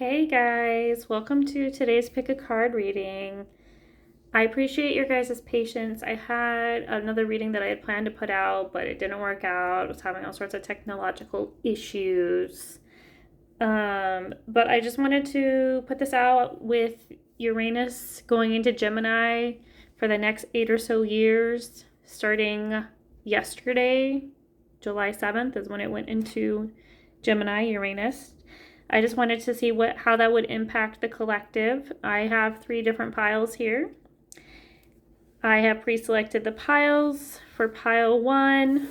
Hey guys, welcome to today's pick a card reading. I appreciate your guys' patience. I had another reading that I had planned to put out, but it didn't work out. I was having all sorts of technological issues. But I just wanted to put this out with Uranus going into Gemini for the next 8 or so years, starting yesterday, July 7th is when it went into Gemini, Uranus. I just wanted to see how that would impact the collective. I have 3 different piles here. I have pre-selected the piles. For pile 1,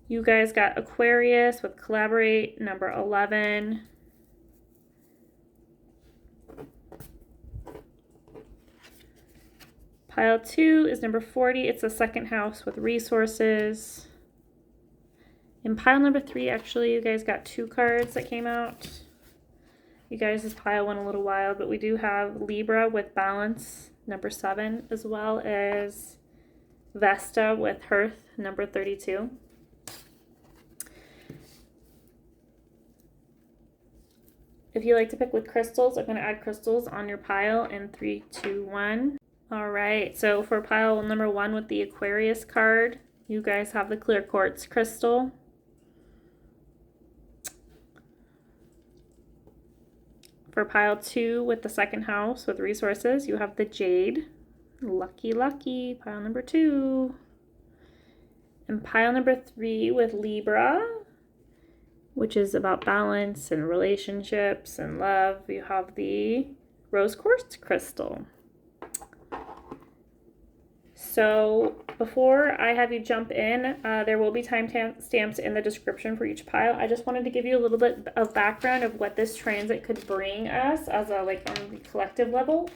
you guys got Aquarius with Collaborate, number 11. Pile 2 is number 40. It's the second house with Resources. In pile number 3, actually, you guys got 2 cards that came out. You guys' pile went a little wild, but we do have Libra with Balance, number 7, as well as Vesta with Hearth, number 32. If you like to pick with crystals, I'm going to add crystals on your pile in 3, 2, 1. All right, so for pile number 1 with the Aquarius card, you guys have the clear quartz crystal. For pile 2 with the second house with Resources, you have the Jade. Lucky, lucky, pile number 2. And pile number 3 with Libra, which is about balance and relationships and love, you have the Rose Quartz crystal. So before I have you jump in, there will be time stamps in the description for each pile. I just wanted to give you a little bit of background of what this transit could bring us as a on the collective level,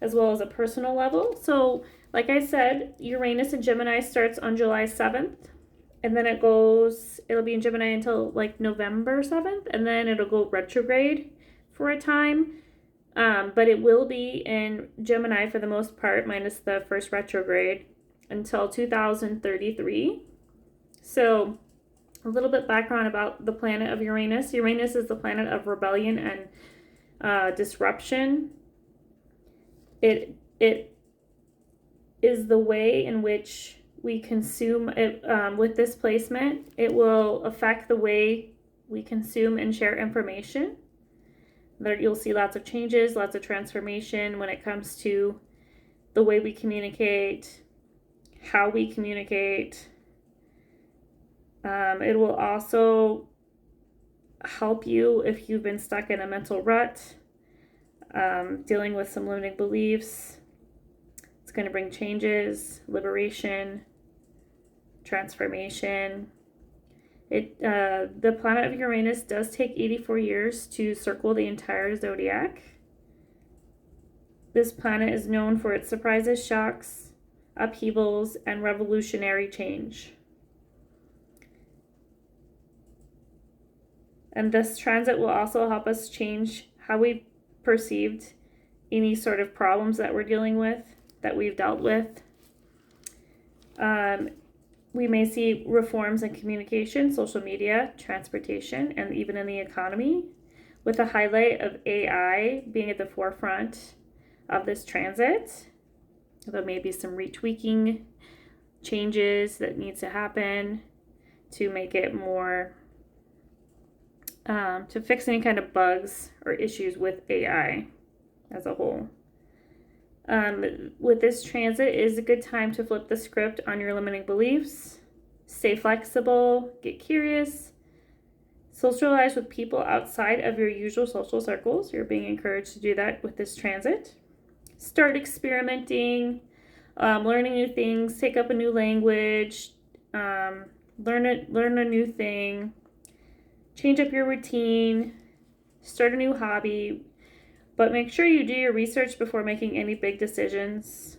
as well as a personal level. So like I said, Uranus in Gemini starts on July 7th, and then it'll be in Gemini until like November 7th, and then it'll go retrograde for a time. But it will be in Gemini for the most part, minus the first retrograde, until 2033. So a little bit background about the planet of Uranus. Uranus is the planet of rebellion and disruption. It is the way in which we consume it. With this placement, it will affect the way we consume and share information. There you'll see lots of changes, lots of transformation when it comes to the way we communicate, how we communicate. It will also help you if you've been stuck in a mental rut, dealing with some limiting beliefs. It's going to bring changes, liberation, transformation. The planet of Uranus does take 84 years to circle the entire zodiac. This planet is known for its surprises, shocks, upheavals, and revolutionary change. And this transit will also help us change how we perceived any sort of problems that we're dealing with, that we've dealt with. We may see reforms in communication, social media, transportation, and even in the economy, with a highlight of AI being at the forefront of this transit. There may be some retweaking changes that needs to happen to make it more, to fix any kind of bugs or issues with AI as a whole. With this transit, it is a good time to flip the script on your limiting beliefs, stay flexible, get curious, socialize with people outside of your usual social circles. You're being encouraged to do that with this transit. Start experimenting, learning new things, take up a new language, learn a new thing, change up your routine, start a new hobby. But make sure you do your research before making any big decisions.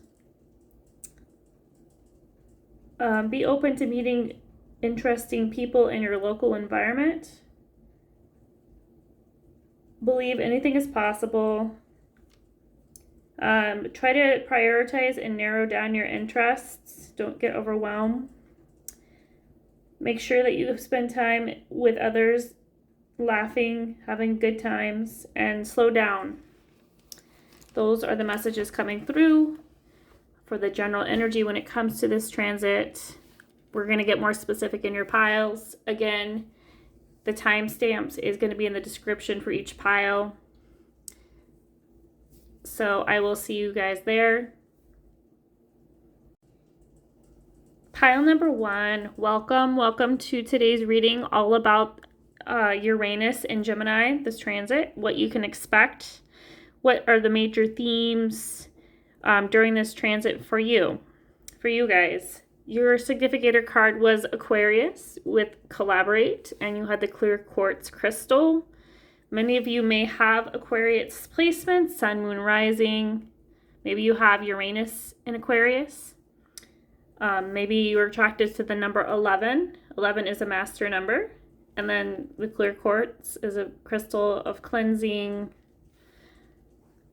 Be open to meeting interesting people in your local environment. Believe anything is possible. Try to prioritize and narrow down your interests. Don't get overwhelmed. Make sure that you spend time with others laughing, having good times, and slow down. Those are the messages coming through for the general energy when it comes to this transit. We're going to get more specific in your piles. Again, the timestamps is going to be in the description for each pile. So I will see you guys there. Pile number 1, welcome to today's reading, all about Uranus and Gemini, this transit, what you can expect, what are the major themes during this transit for you guys. Your significator card was Aquarius with Collaborate, and you had the clear quartz crystal. Many of you may have Aquarius placements, Sun, Moon, Rising. Maybe you have Uranus in Aquarius. Maybe you're attracted to the number 11. 11 is a master number. And then the clear quartz is a crystal of cleansing.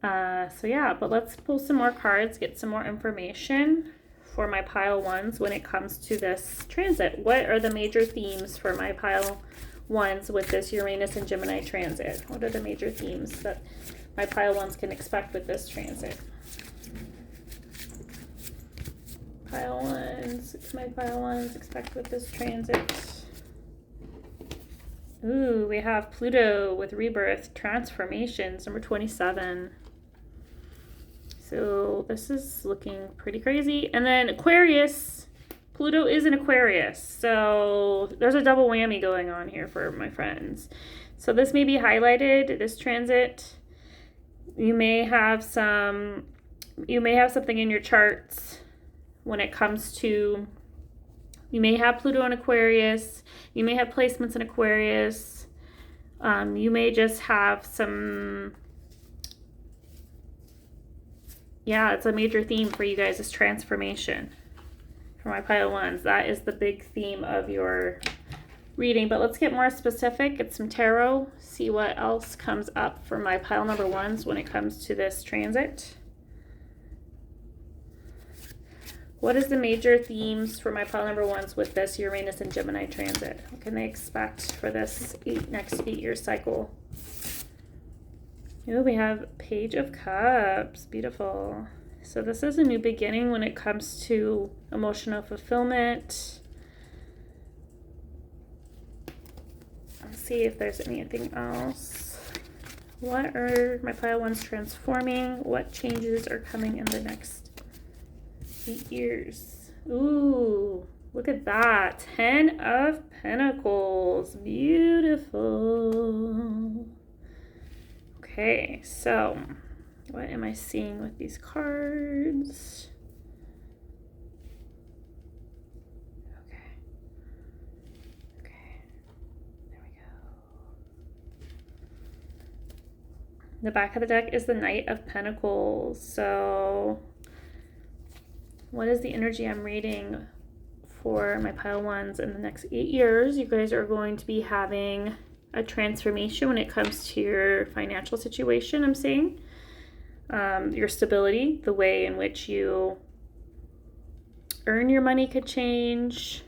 So yeah, but let's pull some more cards, get some more information for my pile 1s when it comes to this transit. What are the major themes for my pile 1s with this Uranus and Gemini transit? What are the major themes that my pile 1s can expect with this transit? Pile 1s, my pile 1s expect with this transit. Ooh, we have Pluto with rebirth, transformations, number 27. So this is looking pretty crazy. And then Aquarius, Pluto is in Aquarius. So there's a double whammy going on here for my friends. So this may be highlighted, this transit. You may have something in your charts when it comes to, you may have Pluto in Aquarius, you may have placements in Aquarius, you may just have some, yeah, it's a major theme for you guys, is transformation. For my pile 1s, that is the big theme of your reading. But let's get more specific, get some tarot, see what else comes up for my pile number 1s when it comes to this transit. What is the major themes for my pile number 1s with this Uranus and Gemini transit? What can they expect for this next 8-year cycle? Oh, we have Page of Cups. Beautiful. So this is a new beginning when it comes to emotional fulfillment. Let's see if there's anything else. What are my pile 1s transforming? What changes are coming in the next 8 years? Ooh, look at that. 10 of Pentacles. Beautiful. Okay, so what am I seeing with these cards? Okay. There we go. The back of the deck is the Knight of Pentacles. So what is the energy I'm reading for my pile 1s in the next 8 years? You guys are going to be having a transformation when it comes to your financial situation, I'm saying. Your stability, the way in which you earn your money could change.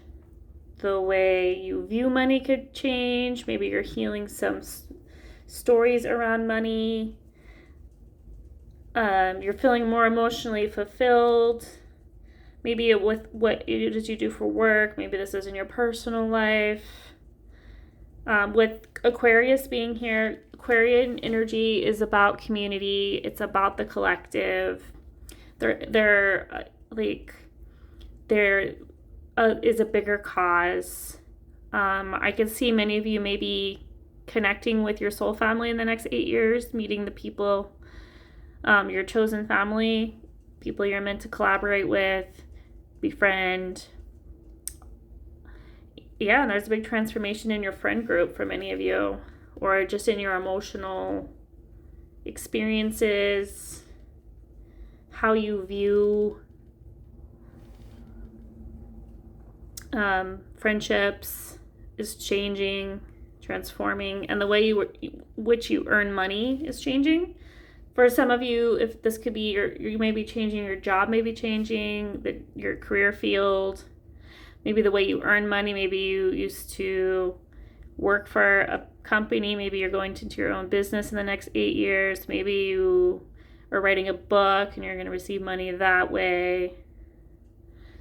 The way you view money could change. Maybe you're healing some stories around money. You're feeling more emotionally fulfilled. Maybe with what it is you do for work. Maybe this is in your personal life. With Aquarius being here, Aquarian energy is about community. It's about the collective. There is a bigger cause. I can see many of you maybe connecting with your soul family in the next 8 years, meeting the people, your chosen family, people you're meant to collaborate with, befriend. Yeah, and there's a big transformation in your friend group for many of you, or just in your emotional experiences, how you view friendships is changing, transforming, and the way which you earn money is changing. For some of you, if this could be you may be changing, your job may be changing, your career field, maybe the way you earn money. Maybe you used to work for company. Maybe you're going into your own business in the next 8 years. Maybe you are writing a book and you're going to receive money that way.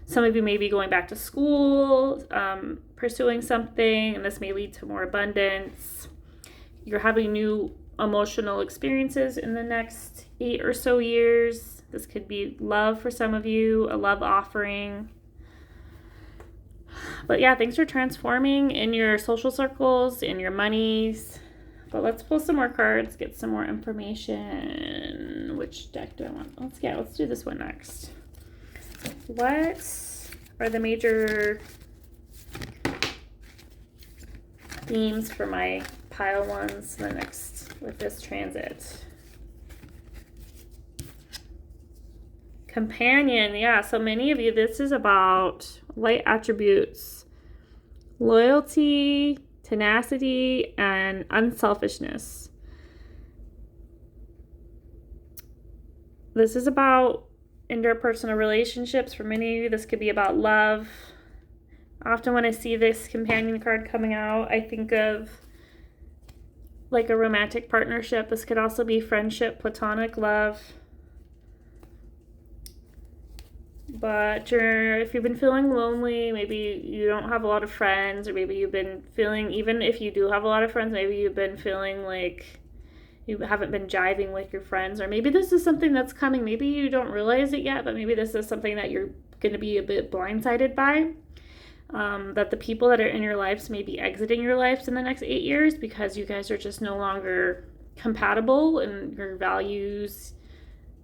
Some of you may be going back to school, pursuing something, and this may lead to more abundance. You're having new emotional experiences in the next 8 or so years. This could be love for some of you, a love offering. But yeah, things are transforming in your social circles, in your monies. But let's pull some more cards, get some more information. Which deck do I want? Let's do this one next. What are the major themes for my pile ones the next with this transit? Companion, yeah, so many of you, this is about light attributes, loyalty, tenacity, and unselfishness. This is about interpersonal relationships. For many of you, this could be about love. Often when I see this companion card coming out, I think of like a romantic partnership. This could also be friendship, platonic love. But if you've been feeling lonely, maybe you don't have a lot of friends, or maybe you've been feeling, even if you do have a lot of friends, maybe you've been feeling like you haven't been jiving with your friends, or maybe this is something that's coming. Maybe you don't realize it yet, but maybe this is something that you're going to be a bit blindsided by. That the people that are in your lives may be exiting your lives in the next 8 years because you guys are just no longer compatible in your values,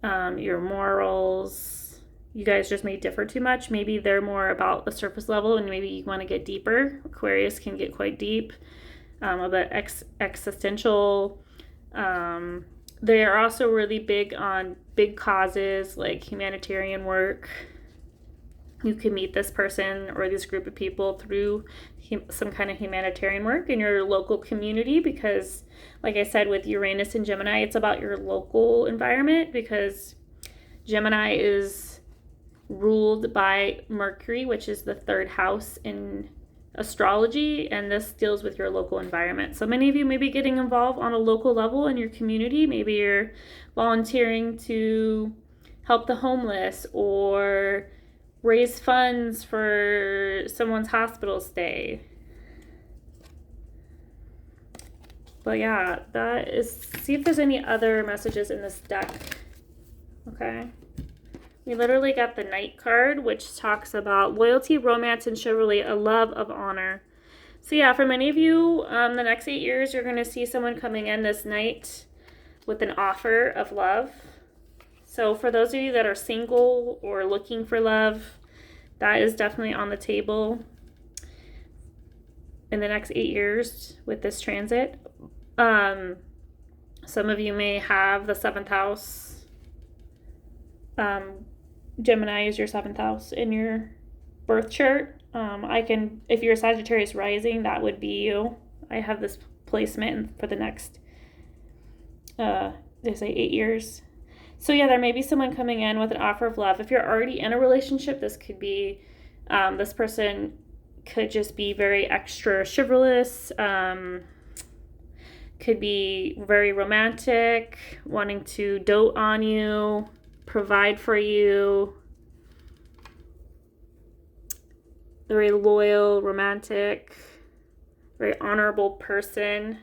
your morals. You guys just may differ too much. Maybe they're more about the surface level and maybe you want to get deeper. Aquarius can get quite deep, a bit existential. They are also really big on big causes like humanitarian work. You can meet this person or this group of people through some kind of humanitarian work in your local community because, like I said, with Uranus and Gemini, it's about your local environment because Gemini is ruled by Mercury, which is the 3rd house in astrology, and this deals with your local environment. So many of you may be getting involved on a local level in your community. Maybe you're volunteering to help the homeless or raise funds for someone's hospital stay. But yeah, see if there's any other messages in this deck. Okay. We literally got the Knight card, which talks about loyalty, romance, and chivalry, a love of honor. So yeah, for many of you, the next 8 years, you're going to see someone coming in this Knight with an offer of love. So for those of you that are single or looking for love, that is definitely on the table in the next 8 years with this transit. Some of you may have the 7th house. Gemini is your 7th house in your birth chart. If you're a Sagittarius rising, that would be you. I have this placement for the next, they say 8 years. So yeah, there may be someone coming in with an offer of love. If you're already in a relationship, this could be, this person could just be very extra chivalrous, could be very romantic, wanting to dote on you, provide for you, very loyal, romantic, very honorable person,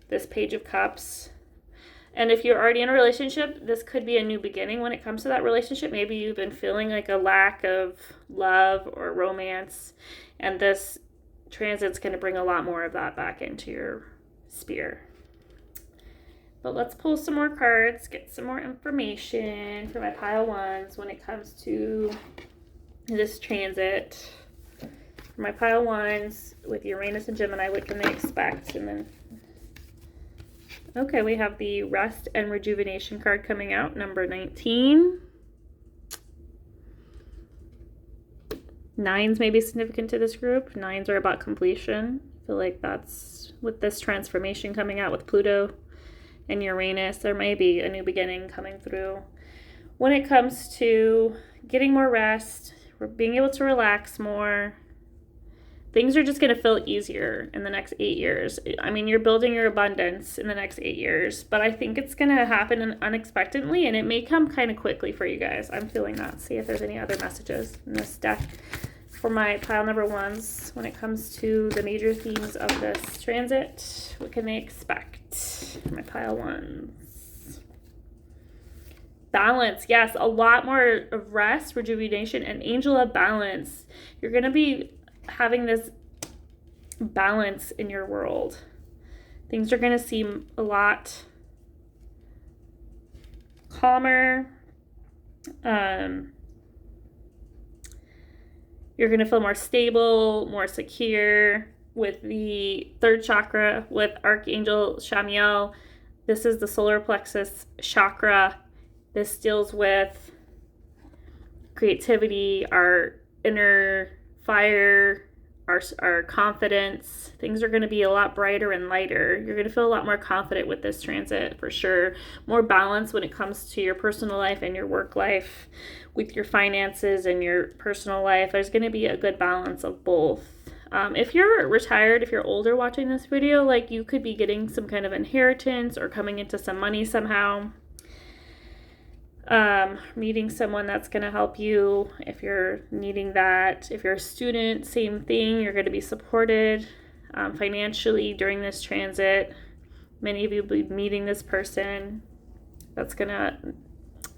this Page of Cups. And if you're already in a relationship, this could be a new beginning when it comes to that relationship. Maybe you've been feeling like a lack of love or romance, and this transit's going to bring a lot more of that back into your sphere. But let's pull some more cards, get some more information for my pile ones when it comes to this transit. For my pile ones with Uranus and Gemini, what can they expect? And then, okay, we have the Rest and Rejuvenation card coming out, number 19. 9s may be significant to this group. 9s are about completion. I feel like that's with this transformation coming out with Pluto and Uranus, there may be a new beginning coming through. When it comes to getting more rest, being able to relax more, things are just going to feel easier in the next 8 years. I mean, you're building your abundance in the next 8 years, but I think it's going to happen unexpectedly, and it may come kind of quickly for you guys. I'm feeling that. See if there's any other messages in this deck for my pile number ones when it comes to the major themes of this transit. What can they expect for my pile ones? Balance. Yes, a lot more of rest, rejuvenation, and angel of balance. You're going to be having this balance in your world. Things are going to seem a lot calmer. You're going to feel more stable, more secure with the third chakra with Archangel Shamiel. This is the solar plexus chakra. This deals with creativity, our inner fire, our confidence. Things are going to be a lot brighter and lighter. You're going to feel a lot more confident with this transit for sure. More balance when it comes to your personal life and your work life, with your finances and your personal life. There's going to be a good balance of both. If you're retired, if you're older watching this video, like you could be getting some kind of inheritance or coming into some money somehow. Meeting someone that's going to help you if you're needing that. If you're a student, same thing. You're going to be supported financially during this transit. Many of you will be meeting this person that's going to,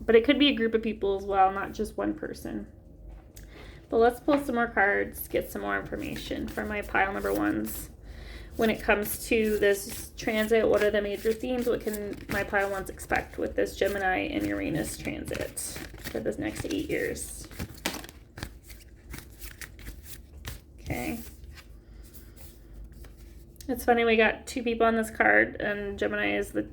but it could be a group of people as well, not just one person. But let's pull some more cards, get some more information for my pile number ones. When it comes to this transit, what are the major themes? What can my pile ones expect with this Gemini and Uranus transit for this next 8 years? Okay. It's funny, we got two people on this card, and Gemini is the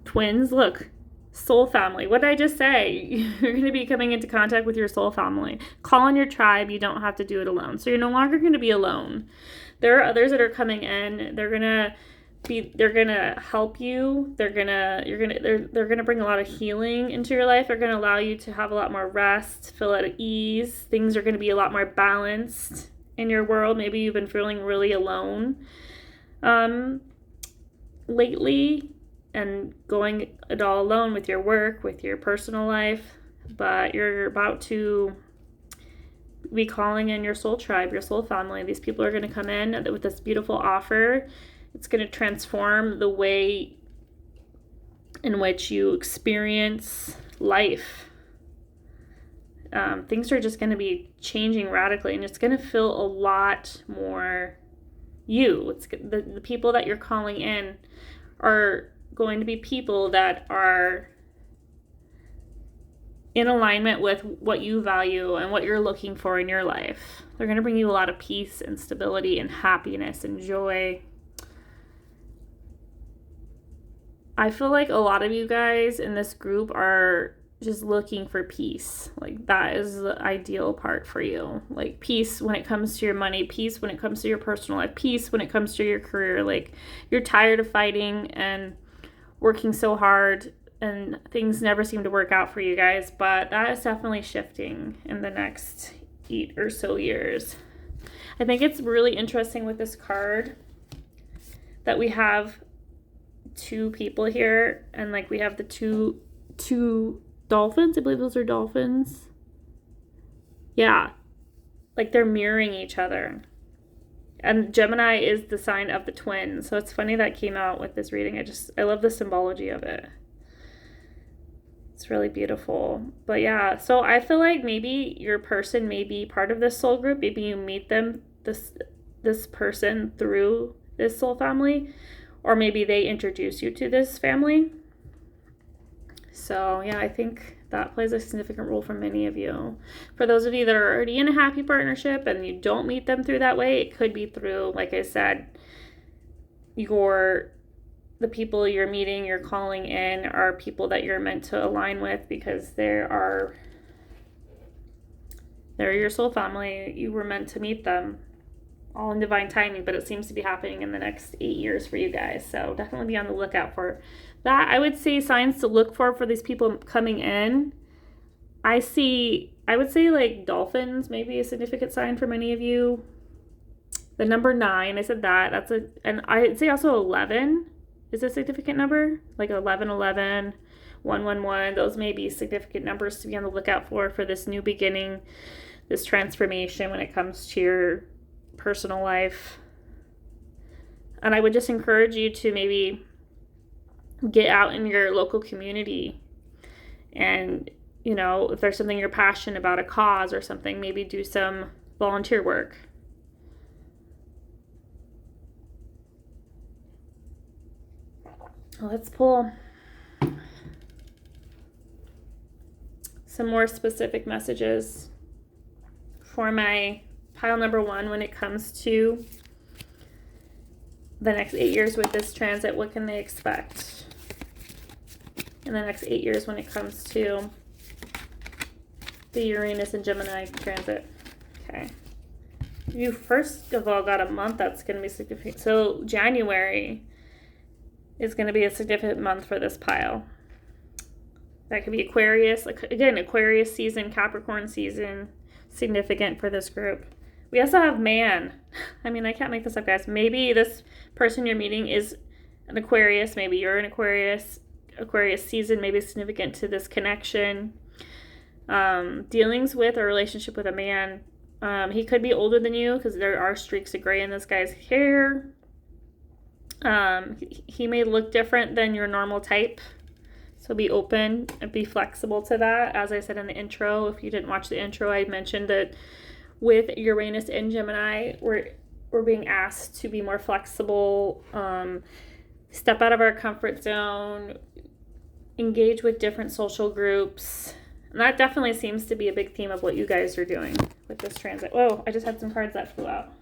twins. Look, soul family. What did I just say? You're going to be coming into contact with your soul family. Call on your tribe. You don't have to do it alone. So you're no longer going to be alone. There are others that are coming in. They're gonna help you. They're gonna bring a lot of healing into your life. They're gonna allow you to have a lot more rest, feel at ease. Things are gonna be a lot more balanced in your world. Maybe you've been feeling really alone lately and going it all alone with your work, with your personal life, but you're about to be calling in your soul tribe, your soul family. These people are going to come in with this beautiful offer. It's going to transform the way in which you experience life. Things are just going to be changing radically, and it's going to feel a lot more you. It's the people that you're calling in are going to be people that are in alignment with what you value and what you're looking for in your life. They're going to bring you a lot of peace and stability and happiness and joy. I feel like a lot of you guys in this group are just looking for peace. Like that is the ideal part for you. Like peace when it comes to your money, peace when it comes to your personal life, peace when it comes to your career. Like you're tired of fighting and working so hard, and things never seem to work out for you guys, but that is definitely shifting in the next 8 or so years. I think it's really interesting with this card that we have two people here, and like we have the two dolphins. I believe those are dolphins. Yeah, like they're mirroring each other. And Gemini is the sign of the twins, so it's funny that came out with this reading. I love the symbology of it. It's really beautiful. But yeah, so I feel like maybe your person may be part of this soul group. Maybe you meet them, this person, through this soul family, or maybe they introduce you to this family. So yeah, I think that plays a significant role for many of you. For those of you that are already in a happy partnership and you don't meet them through that way, it could be through, like I said, the people you're meeting, you're calling in, are people that you're meant to align with because they're your soul family. You were meant to meet them all in divine timing, but it seems to be happening in the next 8 years for you guys. So definitely be on the lookout for that. I would say signs to look for these people coming in. I would say like dolphins, maybe a significant sign for many of you. The number 9, I said that. And I'd say also 11 is a significant number. Like 1111, 111. Those may be significant numbers to be on the lookout for this new beginning, this transformation when it comes to your personal life. And I would just encourage you to maybe get out in your local community and, you know, if there's something you're passionate about, a cause or something, maybe do some volunteer work. Let's pull some more specific messages for my pile number 1 when it comes to the next 8 years with this transit. What can they expect in the next 8 years when it comes to the Uranus and Gemini transit? Okay. You first of all got a month that's going to be significant. So January is going to be a significant month for this pile. That could be Aquarius. Again, Aquarius season, Capricorn season, significant for this group. We also have man. I mean, I can't make this up, guys. Maybe this person you're meeting is an Aquarius. Maybe you're an Aquarius. Aquarius season may be significant to this connection. Dealings with or relationship with a man. He could be older than you because there are streaks of gray in this guy's hair. He may look different than your normal type. So be open and be flexible to that. As I said in the intro, if you didn't watch the intro, I mentioned that with Uranus and Gemini, we're being asked to be more flexible, step out of our comfort zone, engage with different social groups. And that definitely seems to be a big theme of what you guys are doing with this transit. Whoa, I just had some cards that flew out.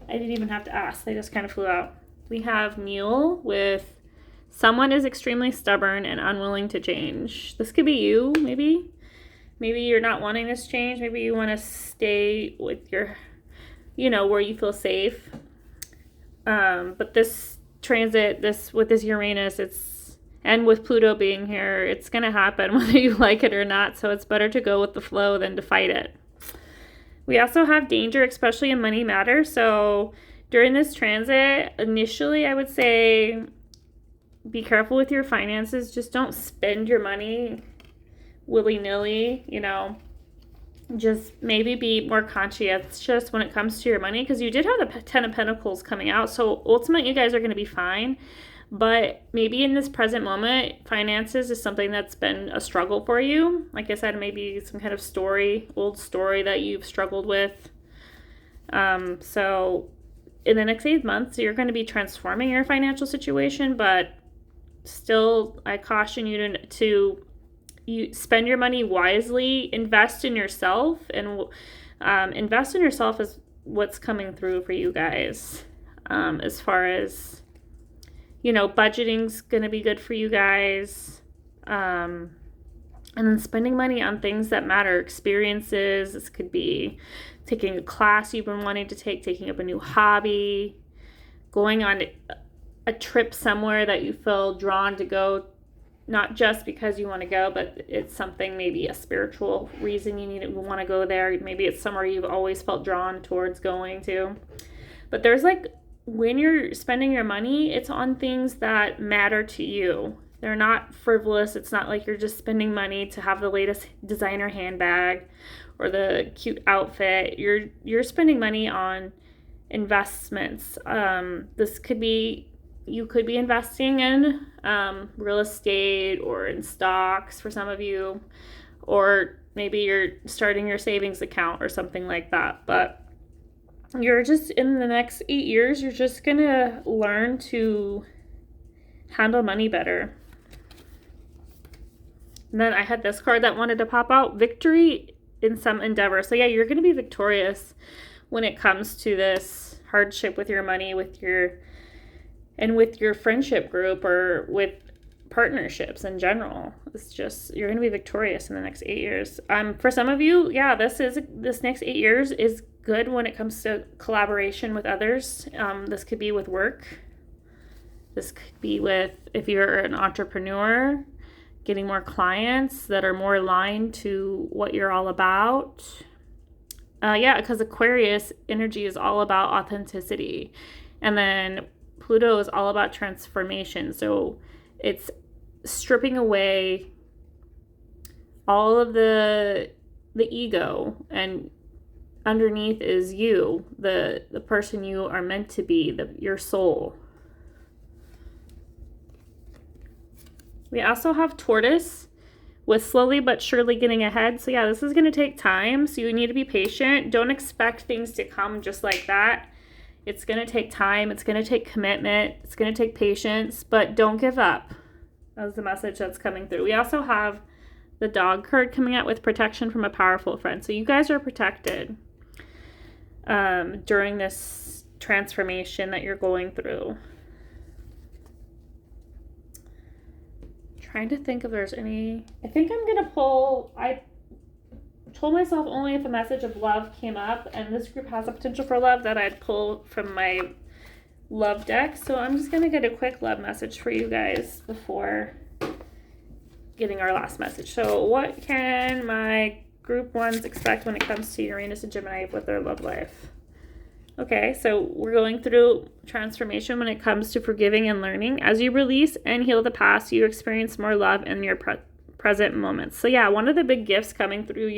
I didn't even have to ask. They just kind of flew out. We have Mule with someone is extremely stubborn and unwilling to change. This could be you, maybe. Maybe you're not wanting this change. Maybe you want to stay with your, you know, where you feel safe. But this transit, with this Uranus, and with Pluto being here, it's going to happen whether you like it or not. So it's better to go with the flow than to fight it. We also have danger, especially in money matters. So during this transit, initially, I would say be careful with your finances. Just don't spend your money willy-nilly, you know. Just maybe be more conscientious when it comes to your money, because you did have the 10 of Pentacles coming out. So ultimately, you guys are going to be fine. But maybe in this present moment, finances is something that's been a struggle for you. Like I said, maybe some kind of old story that you've struggled with. So in the next 8 months, you're going to be transforming your financial situation, but still, I caution you to spend your money wisely, invest in yourself, and invest in yourself is what's coming through for you guys. As far as, you know, budgeting's going to be good for you guys. And then spending money on things that matter, experiences. This could be taking a class you've been wanting to take, taking up a new hobby, going on a trip somewhere that you feel drawn to go, not just because you want to go, but it's something, maybe a spiritual reason you want to go there. Maybe it's somewhere you've always felt drawn towards going to. But there's when you're spending your money, it's on things that matter to you. They're not frivolous. It's not like you're just spending money to have the latest designer handbag or the cute outfit. You're spending money on investments. This could be, you could be investing in real estate or in stocks for some of you, or maybe you're starting your savings account or something like that. But you're just, in the next 8 years, you're just going to learn to handle money better. And then I had this card that wanted to pop out, victory in some endeavor. So yeah, you're going to be victorious when it comes to this hardship with your money, with your friendship group, or with partnerships in general. It's just, you're going to be victorious in the next 8 years. For some of you, yeah, this next 8 years is good when it comes to collaboration with others. This could be with work. This could be with, if you're an entrepreneur, getting more clients that are more aligned to what you're all about. Yeah, because Aquarius energy is all about authenticity. And then Pluto is all about transformation. So it's stripping away all of the ego, and underneath is you, the person you are meant to be, your soul. We also have Tortoise with slowly but surely getting ahead. So yeah, this is going to take time. So you need to be patient. Don't expect things to come just like that. It's going to take time. It's going to take commitment. It's going to take patience, but don't give up. That's the message that's coming through. We also have the Dog card coming out with protection from a powerful friend. So you guys are protected during this transformation that you're going through. Trying to think if there's any. I think I'm gonna pull. I told myself only if a message of love came up, and this group has a potential for love, that I'd pull from my love deck. So I'm just gonna get a quick love message for you guys before getting our last message. So what can my group ones expect when it comes to Uranus and Gemini with their love life? Okay, so we're going through transformation when it comes to forgiving and learning. As you release and heal the past, you experience more love in your present moments. So yeah, one of the big gifts coming through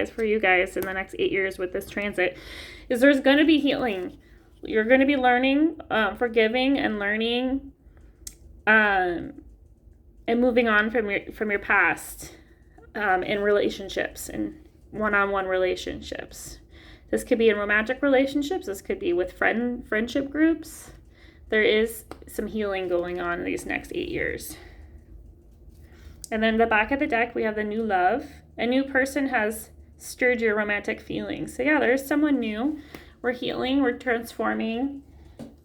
for you guys in the next 8 years with this transit is there's going to be healing. You're going to be learning, forgiving and learning, and moving on from your past in relationships and one-on-one relationships. This could be in romantic relationships. This could be with friendship groups. There is some healing going on in these next 8 years. And then the back of the deck, we have the new love. A new person has stirred your romantic feelings. So yeah, there's someone new. We're healing, we're transforming,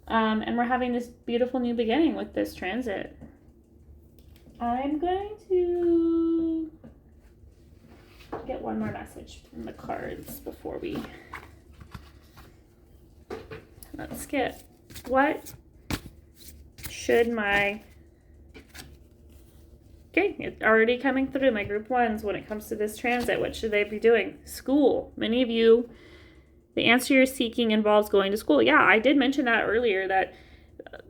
and we're having this beautiful new beginning with this transit. I'm going to get one more message from the cards before we... Let's get, what should my... Okay, it's already coming through my group ones when it comes to this transit. What should they be doing? School. Many of you, the answer you're seeking involves going to school. Yeah, I did mention that earlier, that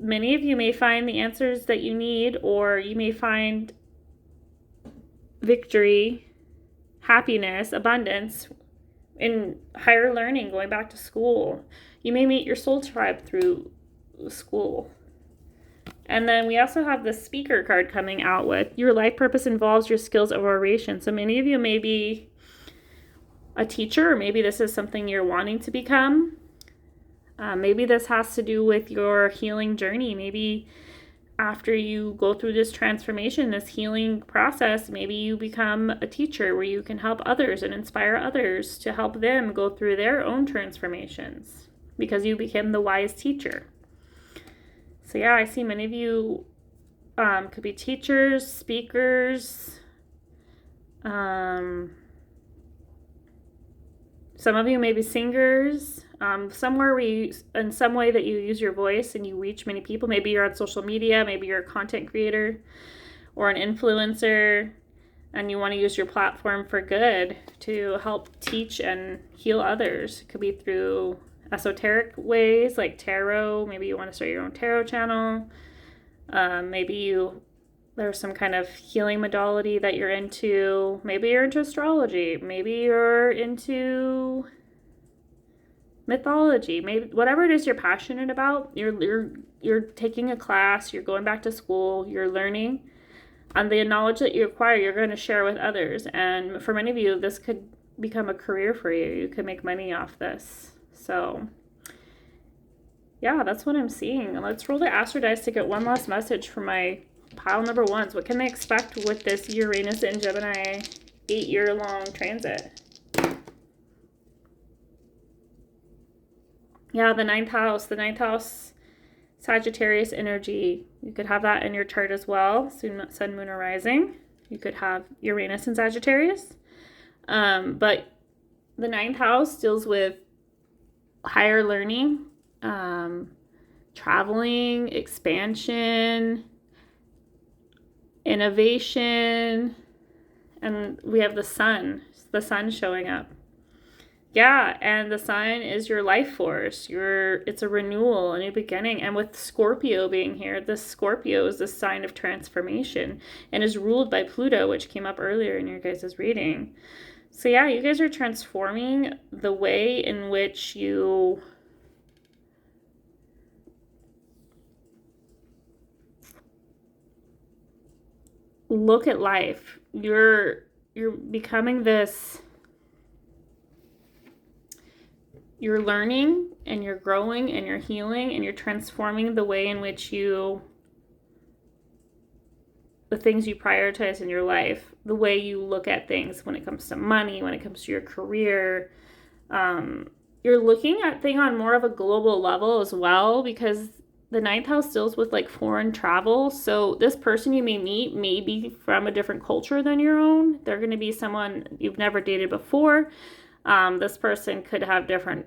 many of you may find the answers that you need, or you may find victory, happiness, abundance in higher learning, going back to school. You may meet your soul tribe through school. And then we also have the Speaker card coming out with your life purpose involves your skills of oration. So many of you may be a teacher, or maybe this is something you're wanting to become. Maybe this has to do with your healing journey. Maybe after you go through this transformation, this healing process, maybe you become a teacher where you can help others and inspire others to help them go through their own transformations because you became the wise teacher. So yeah, I see many of you could be teachers, speakers. Some of you may be singers. Somewhere where you, in some way that you use your voice and you reach many people. Maybe you're on social media, maybe you're a content creator or an influencer, and you want to use your platform for good to help teach and heal others. It could be through esoteric ways like tarot. Maybe you want to start your own tarot channel. Maybe there's some kind of healing modality that you're into. Maybe you're into astrology. Maybe you're into mythology. Maybe whatever it is you're passionate about, you're taking a class, you're going back to school, you're learning, and the knowledge that you acquire, you're going to share with others. And for many of you, this could become a career for you. You could make money off this. So yeah, that's what I'm seeing. Let's roll the Astro dice to get one last message for my pile number ones. What can they expect with this Uranus and Gemini 8-year-long transit? Yeah, the ninth house, Sagittarius energy. You could have that in your chart as well. Sun, moon, or rising. You could have Uranus and Sagittarius. But the ninth house deals with higher learning, traveling, expansion, innovation, and we have the sun showing up. Yeah, and the sign is your life force. It's a renewal, a new beginning. And with Scorpio being here, this Scorpio is the sign of transformation and is ruled by Pluto, which came up earlier in your guys' reading. So yeah, you guys are transforming the way in which you look at life. You're becoming this, you're learning and you're growing and you're healing and you're transforming the way in which the things you prioritize in your life, the way you look at things when it comes to money, when it comes to your career. You're looking at things on more of a global level as well, because the 9th house deals with like foreign travel. So this person you may meet may be from a different culture than your own. They're going to be someone you've never dated before. This person could have different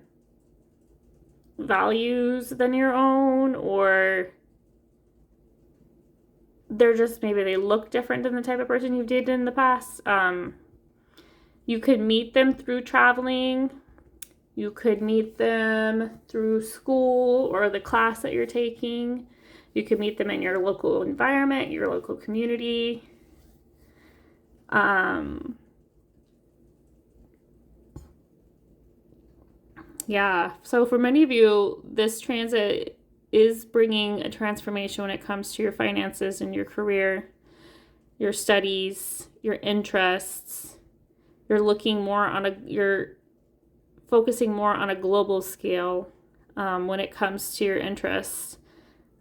values than your own, or they're just, maybe they look different than the type of person you've dated in the past. You could meet them through traveling. You could meet them through school or the class that you're taking. You could meet them in your local environment, your local community. Yeah, so for many of you, this transit is bringing a transformation when it comes to your finances and your career, your studies, your interests. You're looking more on you're focusing more on a global scale when it comes to your interests.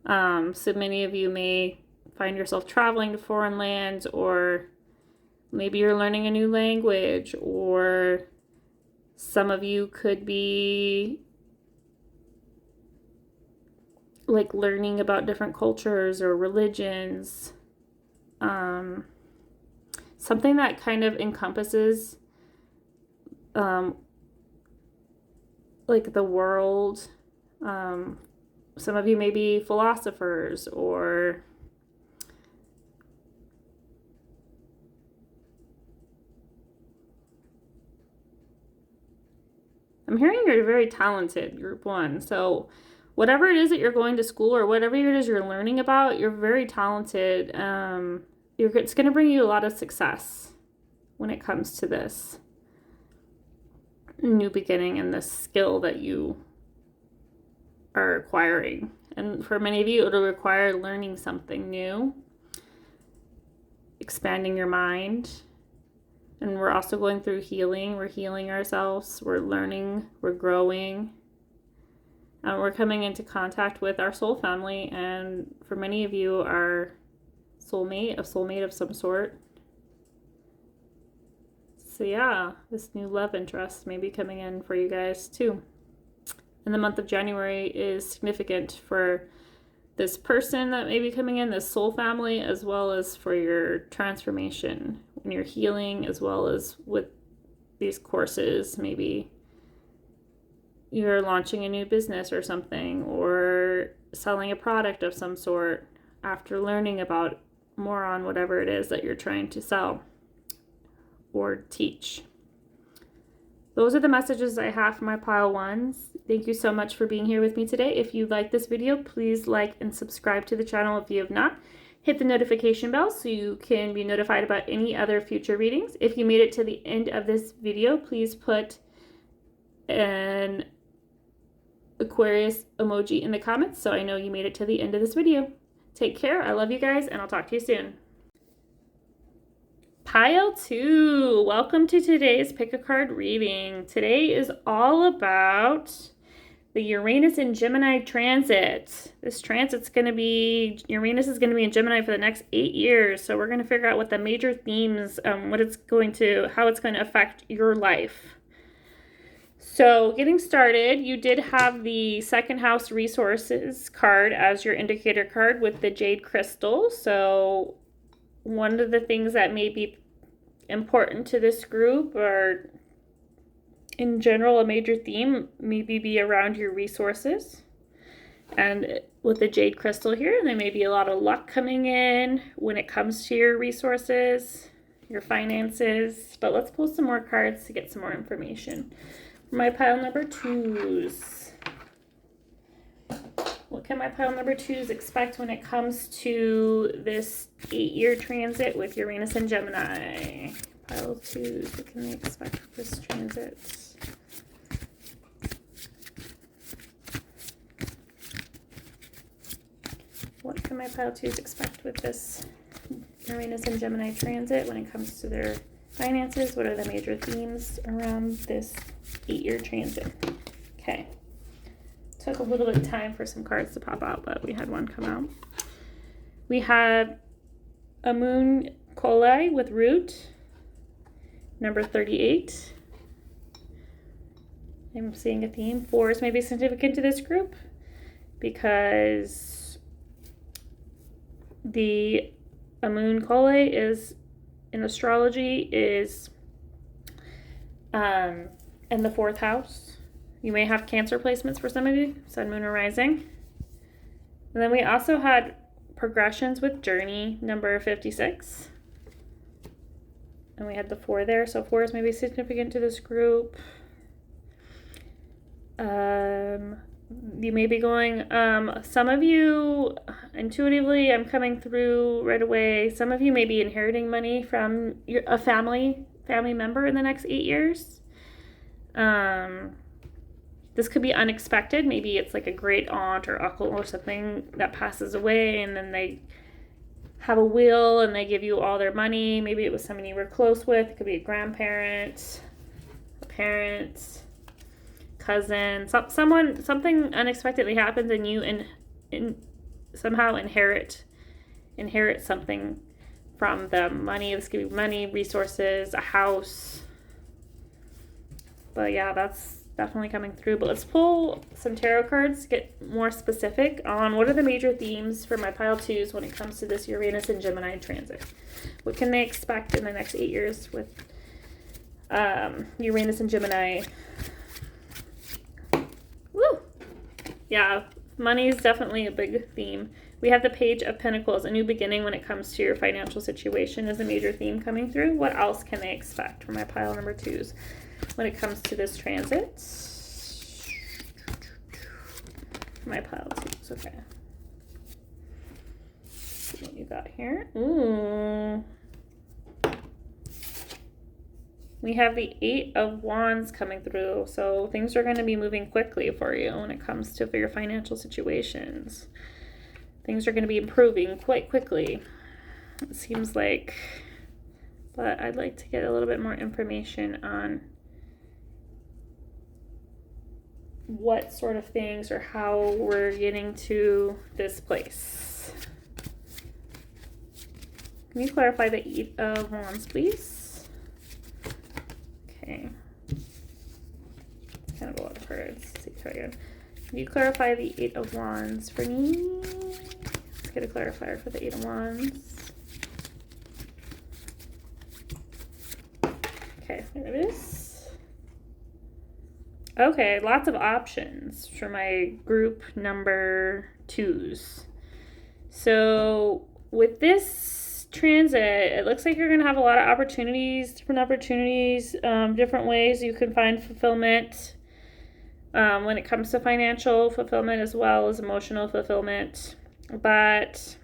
So many of you may find yourself traveling to foreign lands, or maybe you're learning a new language, or some of you could be like learning about different cultures or religions. Something that kind of encompasses like the world. Some of you may be philosophers, or I'm hearing you're very talented, group 1. So whatever it is that you're going to school, or whatever it is you're learning about, you're very talented. It's going to bring you a lot of success when it comes to this new beginning and this skill that you are acquiring. And for many of you, it'll require learning something new, expanding your mind. And we're also going through healing. We're healing ourselves. We're learning. We're growing. And we're coming into contact with our soul family. And for many of you, our soulmate of some sort. So yeah, this new love interest may be coming in for you guys too. And the month of January is significant for this person that may be coming in, this soul family, as well as for your transformation when you're healing, as well as with these courses. Maybe you're launching a new business or something, or selling a product of some sort after learning about more on whatever it is that you're trying to sell or teach. Those are the messages I have for my pile 1s. Thank you so much for being here with me today. If you like this video, please like and subscribe to the channel if you have not. Hit the notification bell so you can be notified about any other future readings. If you made it to the end of this video, please put an Aquarius emoji in the comments so I know you made it to the end of this video. Take care. I love you guys, and I'll talk to you soon. Pile 2, welcome to today's pick a card reading. Today is all about the Uranus and Gemini transit. This transit's going to be, Uranus is going to be in Gemini for the next 8 years. So we're going to figure out what the major themes, how it's going to affect your life. So getting started, you did have the second house resources card as your indicator card with the jade crystal. So one of the things that may be important to this group, or in general a major theme, maybe be around your resources. And with the jade crystal here, there may be a lot of luck coming in when it comes to your resources, your finances. But let's pull some more cards to get some more information. For my pile number 2s. What can my pile number 2s expect when it comes to this 8-year transit with Uranus and Gemini? Pile 2s, what can they expect for this transit? What can my pile 2s expect with this Uranus and Gemini transit when it comes to their finances? What are the major themes around this 8-year transit? Okay. Took a little bit of time for some cards to pop out, but we had one come out. We have a moon colli with root, number 38. I'm seeing a theme. 4s may be significant to this group because a moon colli is in astrology is in the 4th house. You may have Cancer placements for some of you, Sun, Moon, or Rising. And then we also had progressions with Journey, number 56. And we had the 4 there, so 4s may be significant to this group. You may be going, some of you, intuitively, I'm coming through right away. Some of you may be inheriting money from a family member in the next 8 years. This could be unexpected. Maybe it's like a great aunt or uncle or something that passes away, and then they have a will and they give you all their money. Maybe it was someone you were close with. It could be a grandparent, a parent, cousin, something unexpectedly happens, and you somehow inherit something from them. Money. This could be money, resources, a house. But yeah, that's definitely coming through. But let's pull some tarot cards to get more specific on what are the major themes for my pile 2s when it comes to this Uranus and Gemini transit. What can they expect in the next 8 years with Uranus and Gemini? Woo! Yeah, money is definitely a big theme. We have the Page of Pentacles, a new beginning when it comes to your financial situation is a major theme coming through. What else can they expect for my pile number 2s when it comes to this transit? My pile 2s, okay. Let's see what you got here. Ooh. We have the 8 of Wands coming through, so things are going to be moving quickly for you when it comes to your financial situations. Things are going to be improving quite quickly, it seems like. But I'd like to get a little bit more information on what sort of things or how we're getting to this place. Can you clarify the 8 of Wands, please? Okay. It's kind of a lot of cards. Let's see, try again. Can you clarify the 8 of Wands for me? Let's get a clarifier for the 8 of Wands. Okay, there it is. Okay, lots of options for my group number 2s. So with this transit, it looks like you're going to have a lot of different opportunities, different ways you can find fulfillment when it comes to financial fulfillment as well as emotional fulfillment. But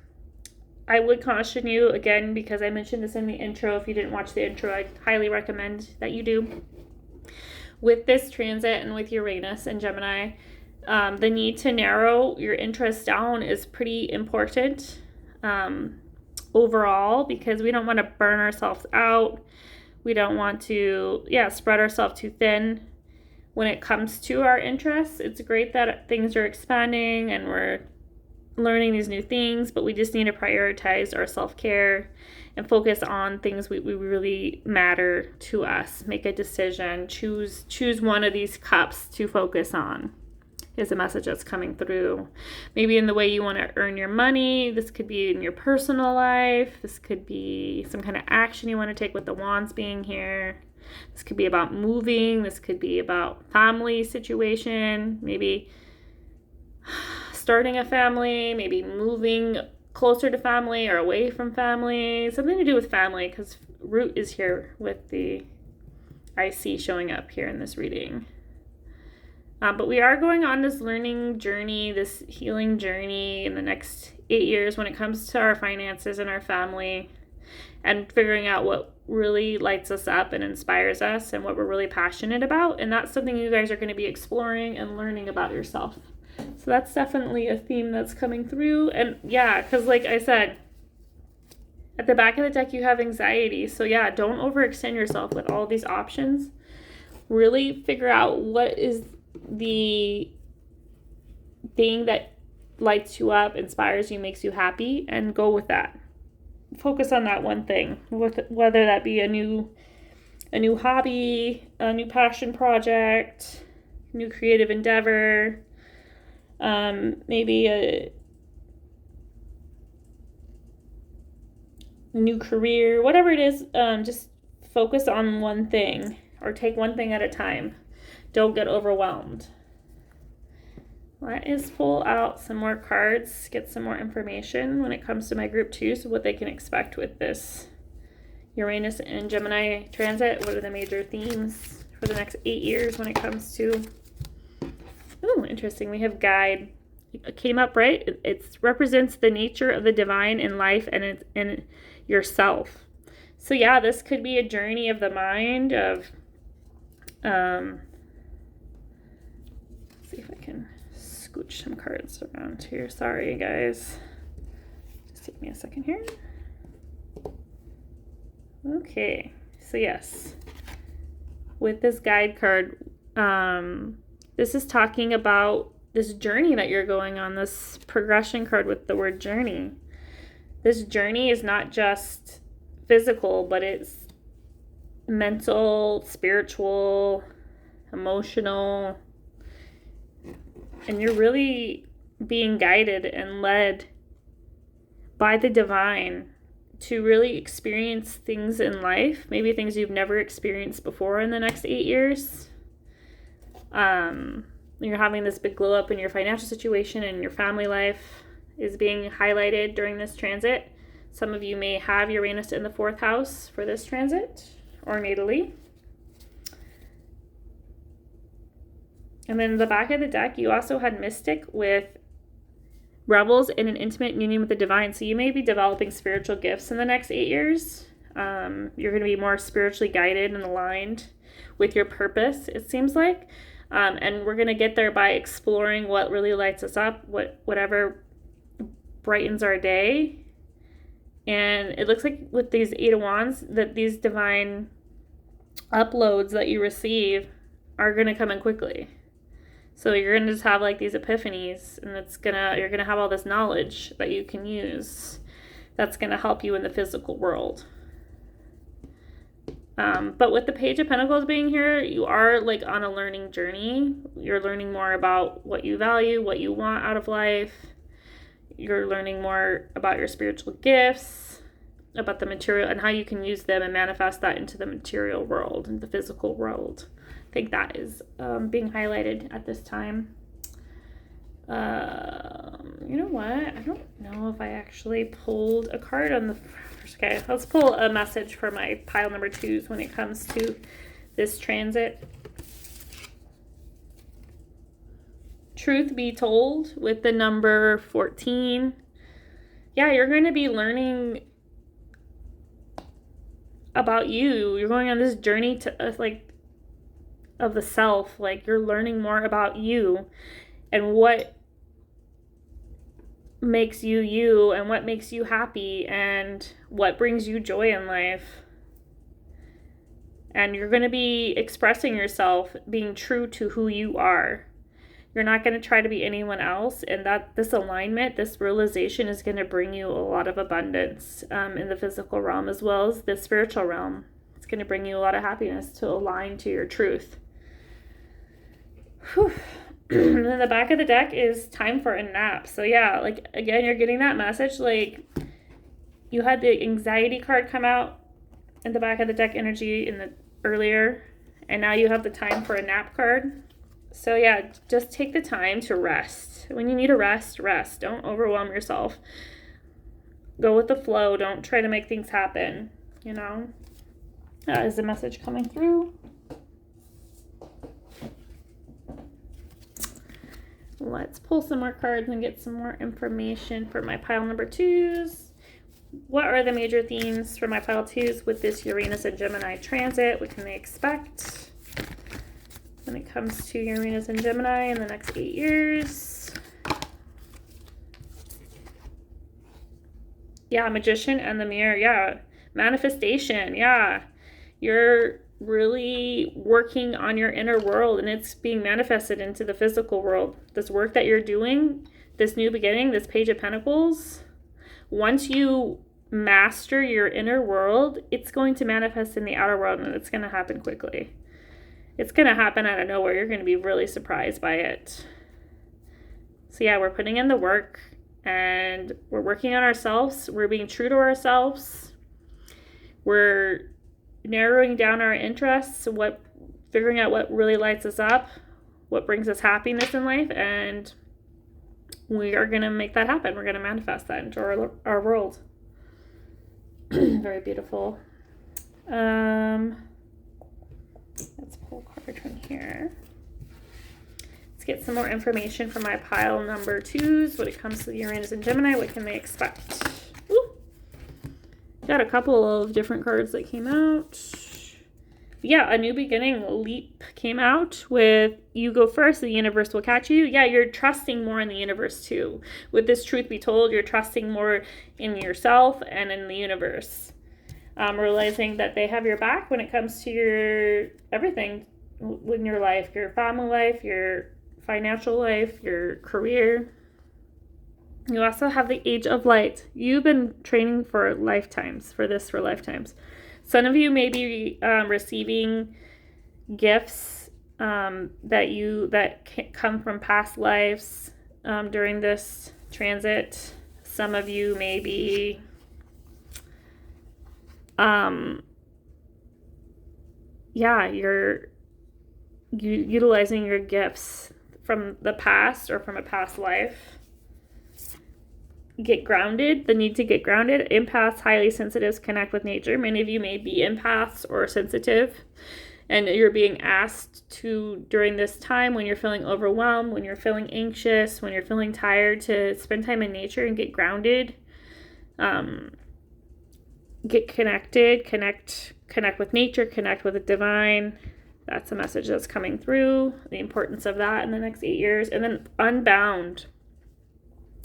I would caution you, again, because I mentioned this in the intro. If you didn't watch the intro, I highly recommend that you do. With this transit and with Uranus and Gemini, the need to narrow your interests down is pretty important overall, because we don't want to burn ourselves out. We don't want to, spread ourselves too thin when it comes to our interests. It's great that things are expanding and we're learning these new things, but we just need to prioritize our self-care and focus on things we really matter to us. Make a decision, choose one of these cups to focus on is a message that's coming through. Maybe in the way you want to earn your money. This could be in your personal life. This could be some kind of action you want to take with the wands being here. This could be about moving. This could be about family situation. Maybe starting a family, maybe moving closer to family or away from family. Something to do with family, because root is here with the IC showing up here in this reading. But we are going on this learning journey, this healing journey in the next 8 years when it comes to our finances and our family, and figuring out what really lights us up and inspires us and what we're really passionate about. And that's something you guys are going to be exploring and learning about yourself. So that's definitely a theme that's coming through. And yeah, because like I said, at the back of the deck, you have anxiety. So yeah, don't overextend yourself with all these options. Really figure out what is the thing that lights you up, inspires you, makes you happy, and go with that. Focus on that one thing, whether that be a new hobby, a new passion project, new creative endeavor, maybe a new career, whatever it is. Just focus on one thing, or take one thing at a time. Don't get overwhelmed. Let's pull out some more cards, get some more information when it comes to my group 2, so what they can expect with this Uranus and Gemini transit. What are the major themes for the next 8 years when it comes to... Oh, interesting. We have guide. It came up, right? It represents the nature of the divine in life and in yourself. So yeah, this could be a journey of the mind of... let's see if I can scooch some cards around here. Sorry, guys. Just take me a second here. Okay, so yes, with this guide card, this is talking about this journey that you're going on, this progression card with the word journey. This journey is not just physical, but it's mental, spiritual, emotional, and you're really being guided and led by the divine to really experience things in life, maybe things you've never experienced before in the next 8 years. You're having this big glow up in your financial situation, and your family life is being highlighted during this transit. Some of you may have Uranus in the 4th house for this transit, or natally. And then the back of the deck, you also had Mystic with Rebels in an intimate union with the divine. So you may be developing spiritual gifts in the next 8 years. You're going to be more spiritually guided and aligned with your purpose, it seems like. And we're going to get there by exploring what really lights us up, whatever brightens our day. And it looks like with these 8 of Wands that these divine uploads that you receive are going to come in quickly. So you're going to just have like these epiphanies, and you're going to have all this knowledge that you can use that's going to help you in the physical world. But with the Page of Pentacles being here, you are like on a learning journey. You're learning more about what you value, what you want out of life. You're learning more about your spiritual gifts, about the material, and how you can use them and manifest that into the material world and the physical world. I think that is being highlighted at this time. You know what? I don't know if I actually pulled a card on the first. Okay, let's pull a message for my pile number 2s when it comes to this transit. Truth be told, with the number 14, yeah, you're going to be learning about you. You're going on this journey to of the self. Like, you're learning more about you and what makes you you, and what makes you happy, and what brings you joy in life. And you're going to be expressing yourself, being true to who you are. You're not going to try to be anyone else, and that this alignment, this realization is going to bring you a lot of abundance in the physical realm as well as the spiritual realm. It's going to bring you a lot of happiness to align to your truth. Whew. And then the back of the deck is time for a nap. So yeah, like, again, you're getting that message. Like, you had the anxiety card come out in the back of the deck energy earlier, and now you have the time for a nap card. So yeah, just take the time to rest. When you need a rest. Don't overwhelm yourself. Go with the flow. Don't try to make things happen, you know. Is the message coming through? Let's pull some more cards and get some more information for my pile number 2s. What are the major themes for my pile 2s with this Uranus and Gemini transit? What can they expect when it comes to Uranus and Gemini in the next 8 years? Yeah, Magician and the Mirror. Yeah, manifestation. Yeah, you're really working on your inner world and it's being manifested into the physical world. This work that you're doing, this new beginning, this Page of Pentacles, once you master your inner world, it's going to manifest in the outer world, and it's going to happen quickly. It's going to happen out of nowhere. You're going to be really surprised by it. So yeah, we're putting in the work and we're working on ourselves. We're being true to ourselves. We're narrowing down our interests, figuring out what really lights us up, what brings us happiness in life, and we are going to make that happen. We're going to manifest that into our world. Very beautiful. Let's pull a card from here. Let's get some more information from my pile number 2s when it comes to the Uranus and Gemini. What can they expect? Ooh. Got a couple of different cards that came out. Yeah, a new beginning, leap came out with you go first, the universe will catch you. Yeah, you're trusting more in the universe too. With this truth be told, you're trusting more in yourself and in the universe. Realizing that they have your back when it comes to your everything in your life, your family life, your financial life, your career. You also have the Age of Light. You've been training for lifetimes, for lifetimes. Some of you may be receiving gifts that come from past lives during this transit. Some of you may be you're utilizing your gifts from the past or from a past life. Get grounded, the need to get grounded. Empaths, highly sensitives, connect with nature. Many of you may be empaths or sensitive, and you're being asked to, during this time when you're feeling overwhelmed, when you're feeling anxious, when you're feeling tired, to spend time in nature and get grounded. Get connected, connect with nature, connect with the divine. That's a message that's coming through, the importance of that in the next 8 years. And then unbound.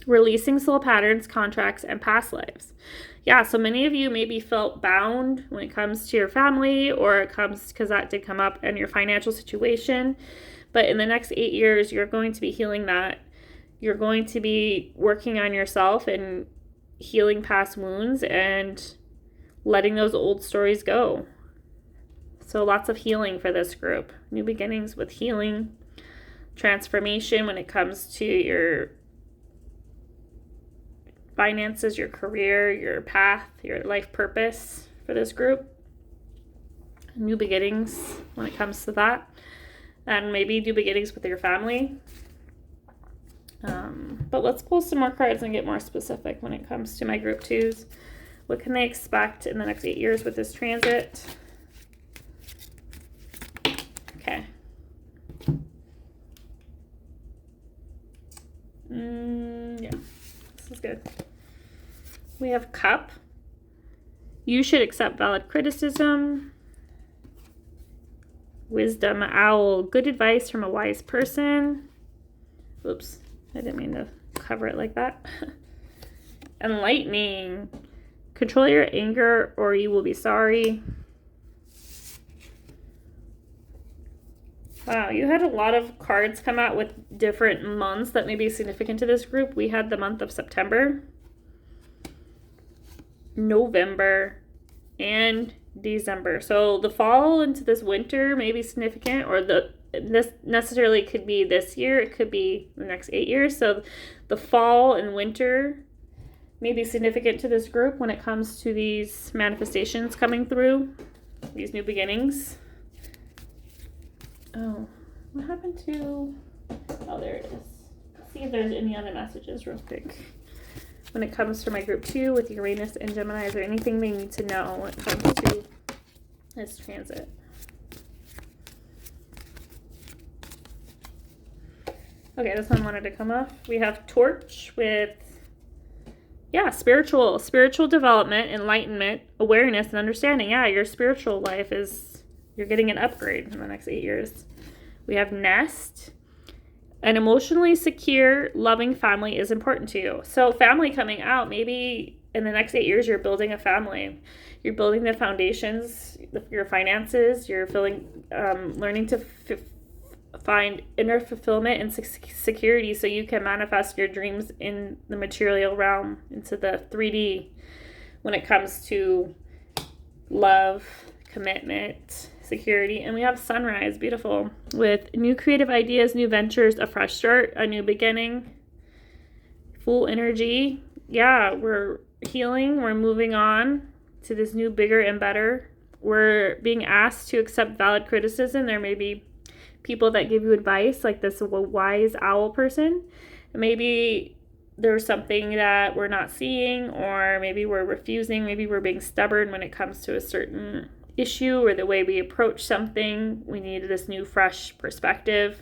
Releasing soul patterns, contracts, and past lives. Yeah, so many of you maybe felt bound when it comes to your family, or it comes, because that did come up, in your financial situation. But in the next 8 years, you're going to be healing that. You're going to be working on yourself and healing past wounds and letting those old stories go. So lots of healing for this group. New beginnings with healing, transformation when it comes to your finances, your career, your path, your life purpose for this group. New beginnings when it comes to that. And maybe new beginnings with your family. But let's pull some more cards and get more specific when it comes to my group 2s. What can they expect in the next 8 years with this transit? Okay. Yeah, this is good. We have Cup. You should accept valid criticism. Wisdom Owl. Good advice from a wise person. Oops, I didn't mean to cover it like that. Enlightening. Control your anger or you will be sorry. Wow, you had a lot of cards come out with different months that may be significant to this group. We had the month of September, November, and December. So the fall into this winter may be significant, or this necessarily could be this year. It could be the next 8 years. So the fall and winter may be significant to this group when it comes to these manifestations coming through, these new beginnings. Oh, what happened to... Oh, there it is. Let's see if there's any other messages real quick. When it comes to my group 2 with Uranus and Gemini, is there anything they need to know when it comes to this transit? Okay, this one wanted to come off. We have Torch with, yeah, spiritual development, enlightenment, awareness, and understanding. Yeah, your spiritual life is, you're getting an upgrade in the next 8 years. We have Nest. An emotionally secure, loving family is important to you. So family coming out, maybe in the next 8 years, you're building a family. You're building the foundations, your finances, you're learning to find inner fulfillment and security so you can manifest your dreams in the material realm, into the 3D when it comes to love, commitment, security. And we have Sunrise, beautiful, with new creative ideas, new ventures, a fresh start, a new beginning, full energy. Yeah, we're healing, we're moving on to this new, bigger and better. We're being asked to accept valid criticism. There may be people that give you advice, like this wise owl person. Maybe there's something that we're not seeing, or maybe we're refusing, maybe we're being stubborn when it comes to a certain issue or the way we approach something. We need this new, fresh perspective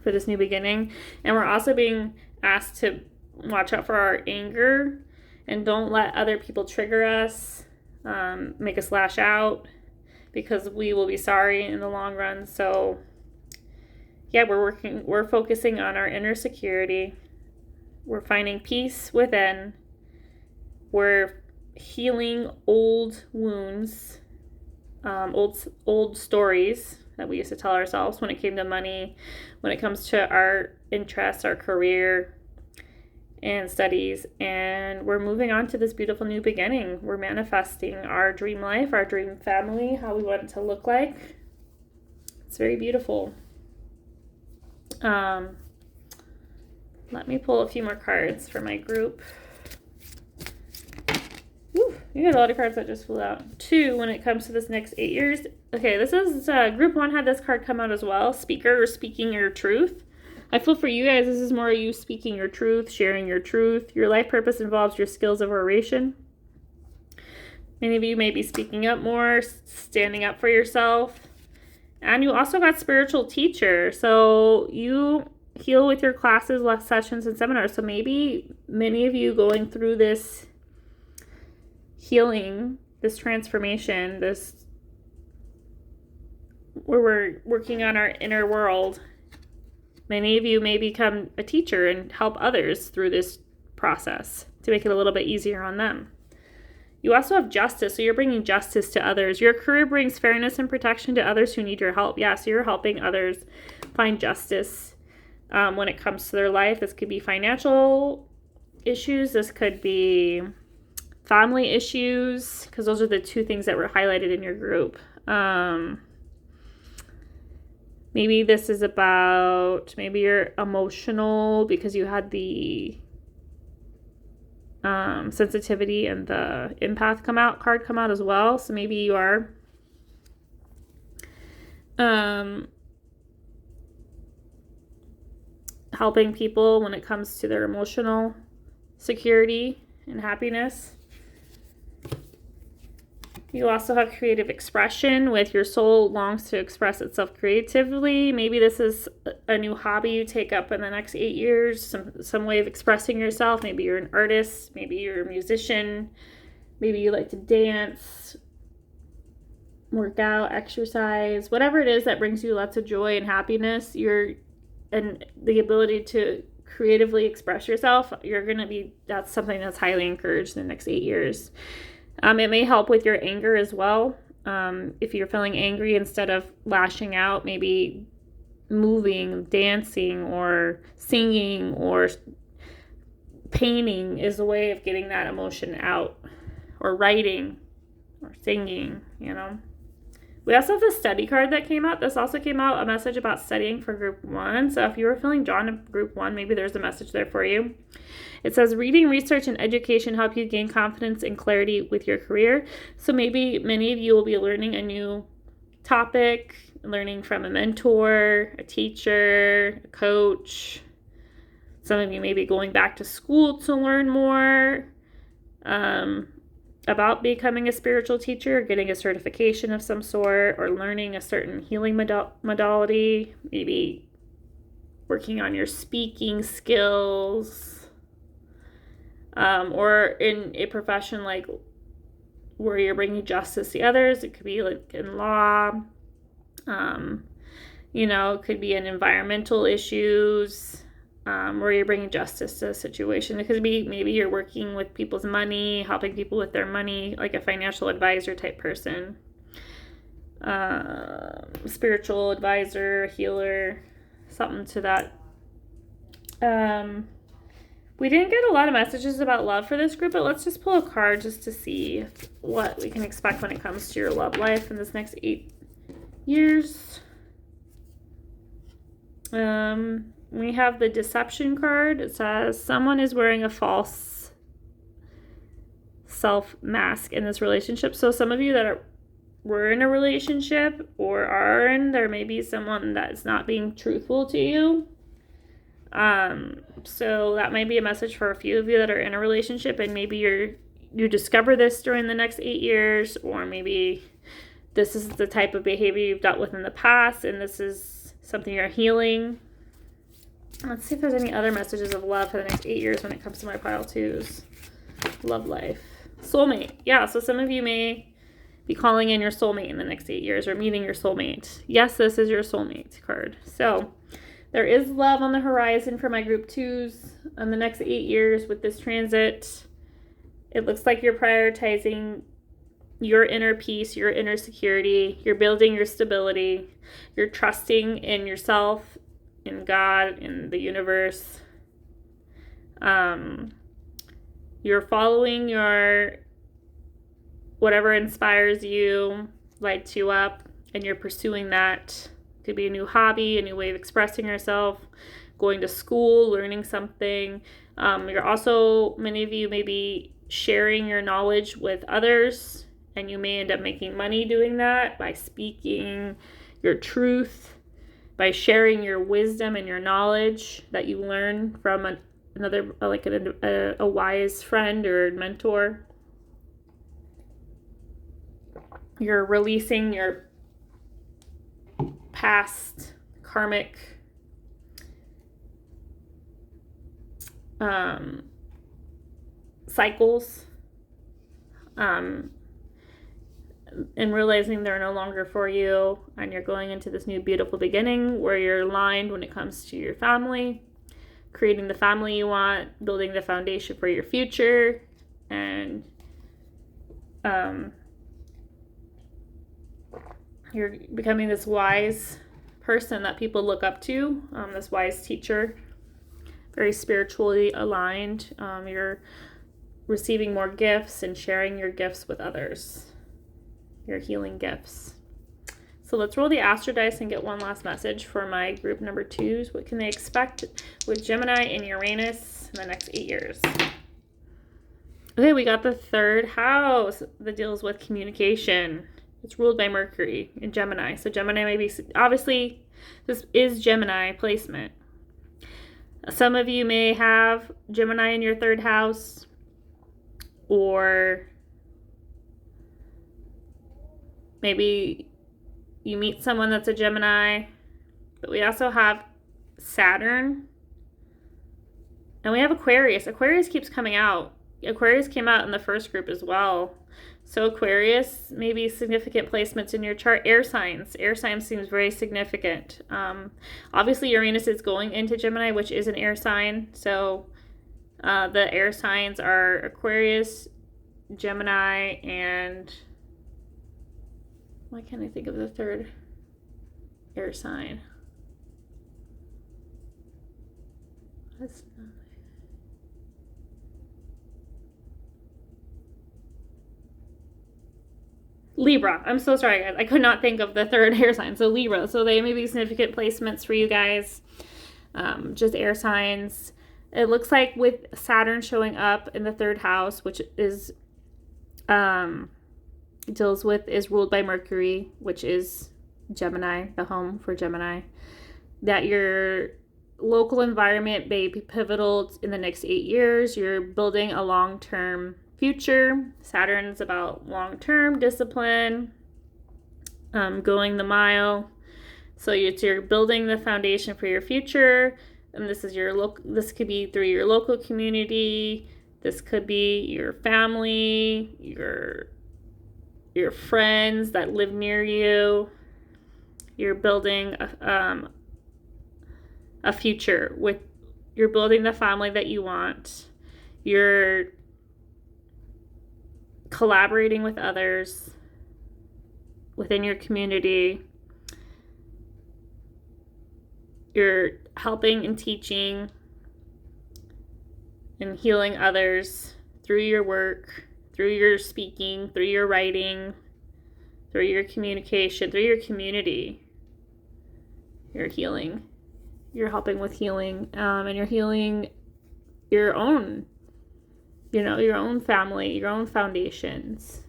for this new beginning. And we're also being asked to watch out for our anger and don't let other people trigger us, make us lash out, because we will be sorry in the long run. So yeah, we're focusing on our inner security. We're finding peace within. We're healing old wounds, old stories that we used to tell ourselves when it came to money, when it comes to our interests, our career and studies. And we're moving on to this beautiful new beginning. We're manifesting our dream life, our dream family, how we want it to look like. It's very beautiful. Let me pull a few more cards for my group. Woo, you got a lot of cards that just flew out. 2 when it comes to this next 8 years. Okay, this is group 1 had this card come out as well. Speaker, or speaking your truth. I feel for you guys, this is more you speaking your truth, sharing your truth. Your life purpose involves your skills of oration. Many of you may be speaking up more, standing up for yourself. And you also got spiritual teacher. So you heal with your classes, sessions, and seminars. So maybe many of you going through this healing, this transformation, this where we're working on our inner world. Many of you may become a teacher and help others through this process to make it a little bit easier on them. You also have justice, so you're bringing justice to others. Your career brings fairness and protection to others who need your help. Yeah, so you're helping others find justice when it comes to their life. This could be financial issues. This could be family issues, because those are the 2 things that were highlighted in your group. Maybe this is about, maybe you're emotional because you had the sensitivity and the empath card come out as well. So maybe you are helping people when it comes to their emotional security and happiness. You also have creative expression, with your soul longs to express itself creatively. Maybe this is a new hobby you take up in the next 8 years, some way of expressing yourself. Maybe you're an artist, maybe you're a musician, maybe you like to dance, work out, exercise, whatever it is that brings you lots of joy and happiness. And the ability to creatively express yourself, that's something that's highly encouraged in the next 8 years. It may help with your anger as well. If you're feeling angry, instead of lashing out, maybe moving, dancing, or singing, or painting is a way of getting that emotion out, or writing, or singing, We also have the study card that came out. This also came out, a message about studying for group 1. So if you were feeling drawn to group 1, maybe there's a message there for you. It says reading, research, and education help you gain confidence and clarity with your career. So maybe many of you will be learning a new topic, learning from a mentor, a teacher, a coach. Some of you may be going back to school to learn more about becoming a spiritual teacher, getting a certification of some sort, or learning a certain healing modality, maybe working on your speaking skills, or in a profession like where you're bringing justice to others. It could be like in law, it could be in environmental issues, where you're bringing justice to a situation. It could be maybe you're working with people's money, helping people with their money, like a financial advisor type person, spiritual advisor, healer, something to that. We didn't get a lot of messages about love for this group, but let's just pull a card just to see what we can expect when it comes to your love life in this next 8 years. We have the deception card. It says someone is wearing a false self mask in this relationship. So some of you that were in a relationship or are in, there may be someone that's not being truthful to you. So that might be a message for a few of you that are in a relationship, and maybe you discover this during the next 8 years, or maybe this is the type of behavior you've dealt with in the past, and this is something you're healing. Let's see if there's any other messages of love for the next 8 years when it comes to my pile twos. Love life. Soulmate. Yeah, so some of you may be calling in your soulmate in the next 8 years or meeting your soulmate. Yes, this is your soulmate card. So there is love on the horizon for my group twos in the next 8 years with this transit. It looks like you're prioritizing your inner peace, your inner security. You're building your stability. You're trusting in yourself, in God, in the universe. You're following your whatever inspires you, lights you up, and you're pursuing that. Could be a new hobby, a new way of expressing yourself, going to school, learning something. You're also, many of you may be sharing your knowledge with others, and you may end up making money doing that by speaking your truth, by sharing your wisdom and your knowledge that you learn from another, like a wise friend or mentor. You're releasing your past karmic cycles, and realizing they're no longer for you, and you're going into this new beautiful beginning where you're aligned when it comes to your family, creating the family you want, building the foundation for your future, and you're becoming this wise person that people look up to, this wise teacher, very spiritually aligned. You're receiving more gifts and sharing your gifts with others, your healing gifts. So let's roll the Astro dice and get one last message for my group number twos. What can they expect with Gemini and Uranus in the next 8 years? Okay, we got the third house that deals with communication. It's ruled by Mercury in Gemini. So Gemini may be, obviously, this is Gemini placement. Some of you may have Gemini in your third house, or maybe you meet someone that's a Gemini. But we also have Saturn, and we have Aquarius. Aquarius keeps coming out. Aquarius came out in the first group as well. So Aquarius, maybe significant placements in your chart. Air signs. Air signs seems very significant. Obviously, Uranus is going into Gemini, which is an air sign. So the air signs are Aquarius, Gemini, and why can't I think of the third air sign? That's not... Libra. I'm so sorry, guys. I could not think of the third air sign. So Libra. So they may be significant placements for you guys. Just air signs. It looks like with Saturn showing up in the third house, which is is ruled by Mercury, which is Gemini, the home for Gemini, that your local environment may be pivotal in the next 8 years. You're building a long-term future. Saturn's about long-term discipline, going the mile, So you're building the foundation for your future, and this is this could be through your local community, this could be your family, your friends that live near you. You're building a future you're building the family that you want. You're collaborating with others within your community. You're helping and teaching and healing others through your work, through your speaking, through your writing, through your communication, through your community. You're healing. You're helping with healing, and you're healing your own, your own family, your own foundations.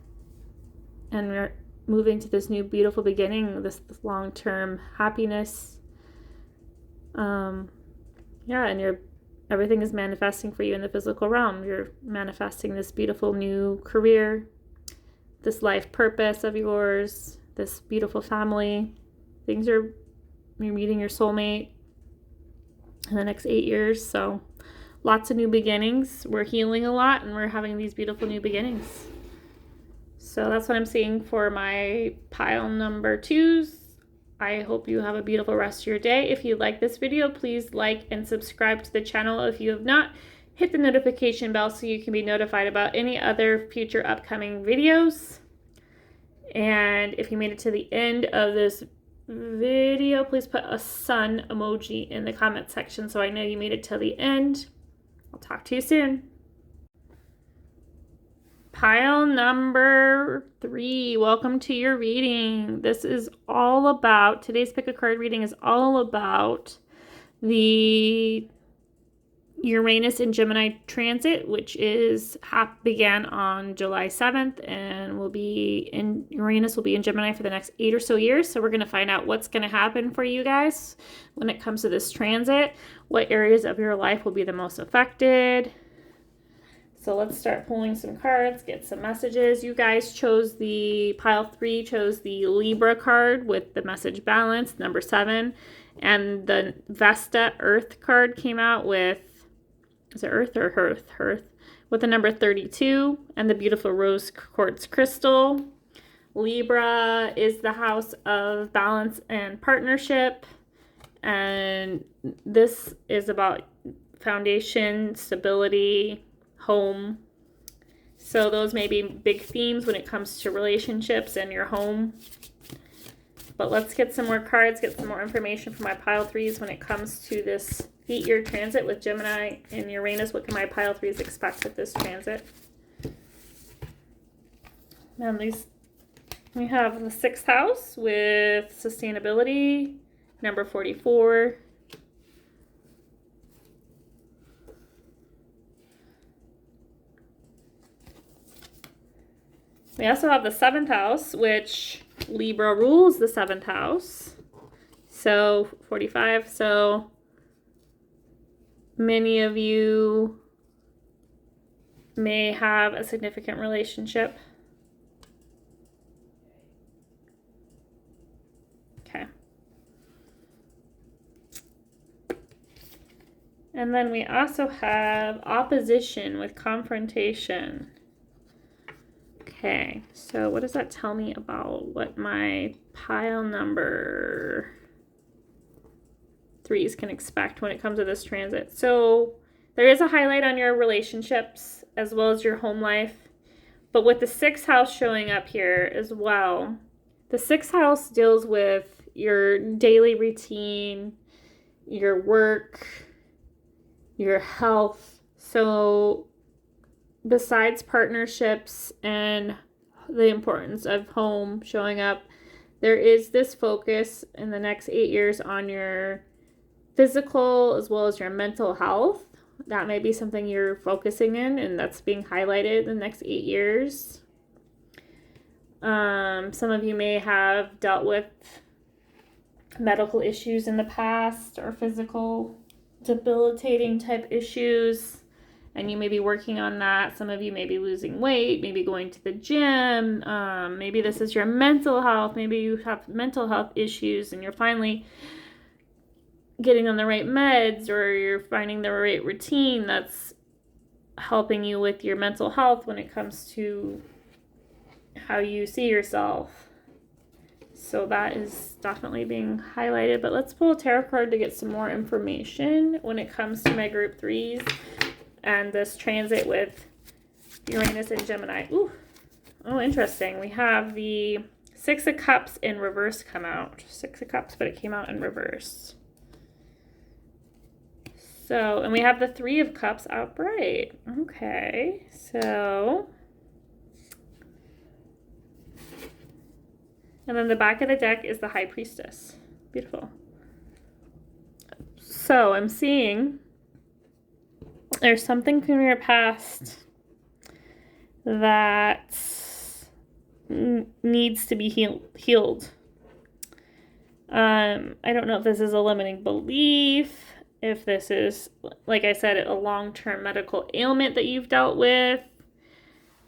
And we're moving to this new beautiful beginning, this long-term happiness. And everything is manifesting for you in the physical realm. You're manifesting this beautiful new career, this life purpose of yours, this beautiful family. You're meeting your soulmate in the next 8 years. So lots of new beginnings. We're healing a lot, and we're having these beautiful new beginnings. So that's what I'm seeing for my pile number 2s. I hope you have a beautiful rest of your day. If you like this video, please like and subscribe to the channel. If you have not, hit the notification bell so you can be notified about any other future upcoming videos. And if you made it to the end of this video, please put a sun emoji in the comment section so I know you made it till the end. I'll talk to you soon. Pile number 3, welcome to your reading. Today's pick a card reading is all about the Uranus and Gemini transit, which began on July 7th and Uranus will be in Gemini for the next 8 or so years. So we're going to find out what's going to happen for you guys when it comes to this transit, what areas of your life will be the most affected. So let's start pulling some cards, get some messages. You guys pile 3 chose the Libra card with the message balance, number 7. And the Vesta Earth card came out with, is it Earth or Hearth? Hearth. With the number 32 and the beautiful rose quartz crystal. Libra is the house of balance and partnership. And this is about foundation, stability, home. So those may be big themes when it comes to relationships and your home. But let's get some more cards, get some more information from my pile 3s when it comes to this 8-year transit with Gemini and Uranus. What can my pile 3s expect with this transit? And we have the 6th house with sustainability, number 44. We also have the 7th house, which Libra rules the 7th house. So 45. So many of you may have a significant relationship. Okay. And then we also have opposition with confrontation. Okay, so what does that tell me about what my pile number 3s can expect when it comes to this transit? So there is a highlight on your relationships as well as your home life. But with the 6th house showing up here as well, the 6th house deals with your daily routine, your work, your health. So besides partnerships and the importance of home showing up, there is this focus in the next 8 years on your physical as well as your mental health. That may be something you're focusing in, and that's being highlighted in the next 8 years. Some of you may have dealt with medical issues in the past or physical debilitating type issues. and you may be working on that. Some of you may be losing weight, maybe going to the gym. Maybe this is your mental health. Maybe you have mental health issues and you're finally getting on the right meds, or you're finding the right routine that's helping you with your mental health when it comes to how you see yourself. So that is definitely being highlighted. But let's pull a tarot card to get some more information when it comes to my group 3s and this transit with Uranus and Gemini. Ooh. Oh, interesting. We have the 6 of Cups in reverse come out. 6 of Cups, but it came out in reverse. So, and we have the 3 of Cups outright. Okay, so. And then the back of the deck is the High Priestess. Beautiful. So I'm seeing there's something from your past that needs to be healed. I don't know if this is a limiting belief, if this is, like I said, a long-term medical ailment that you've dealt with,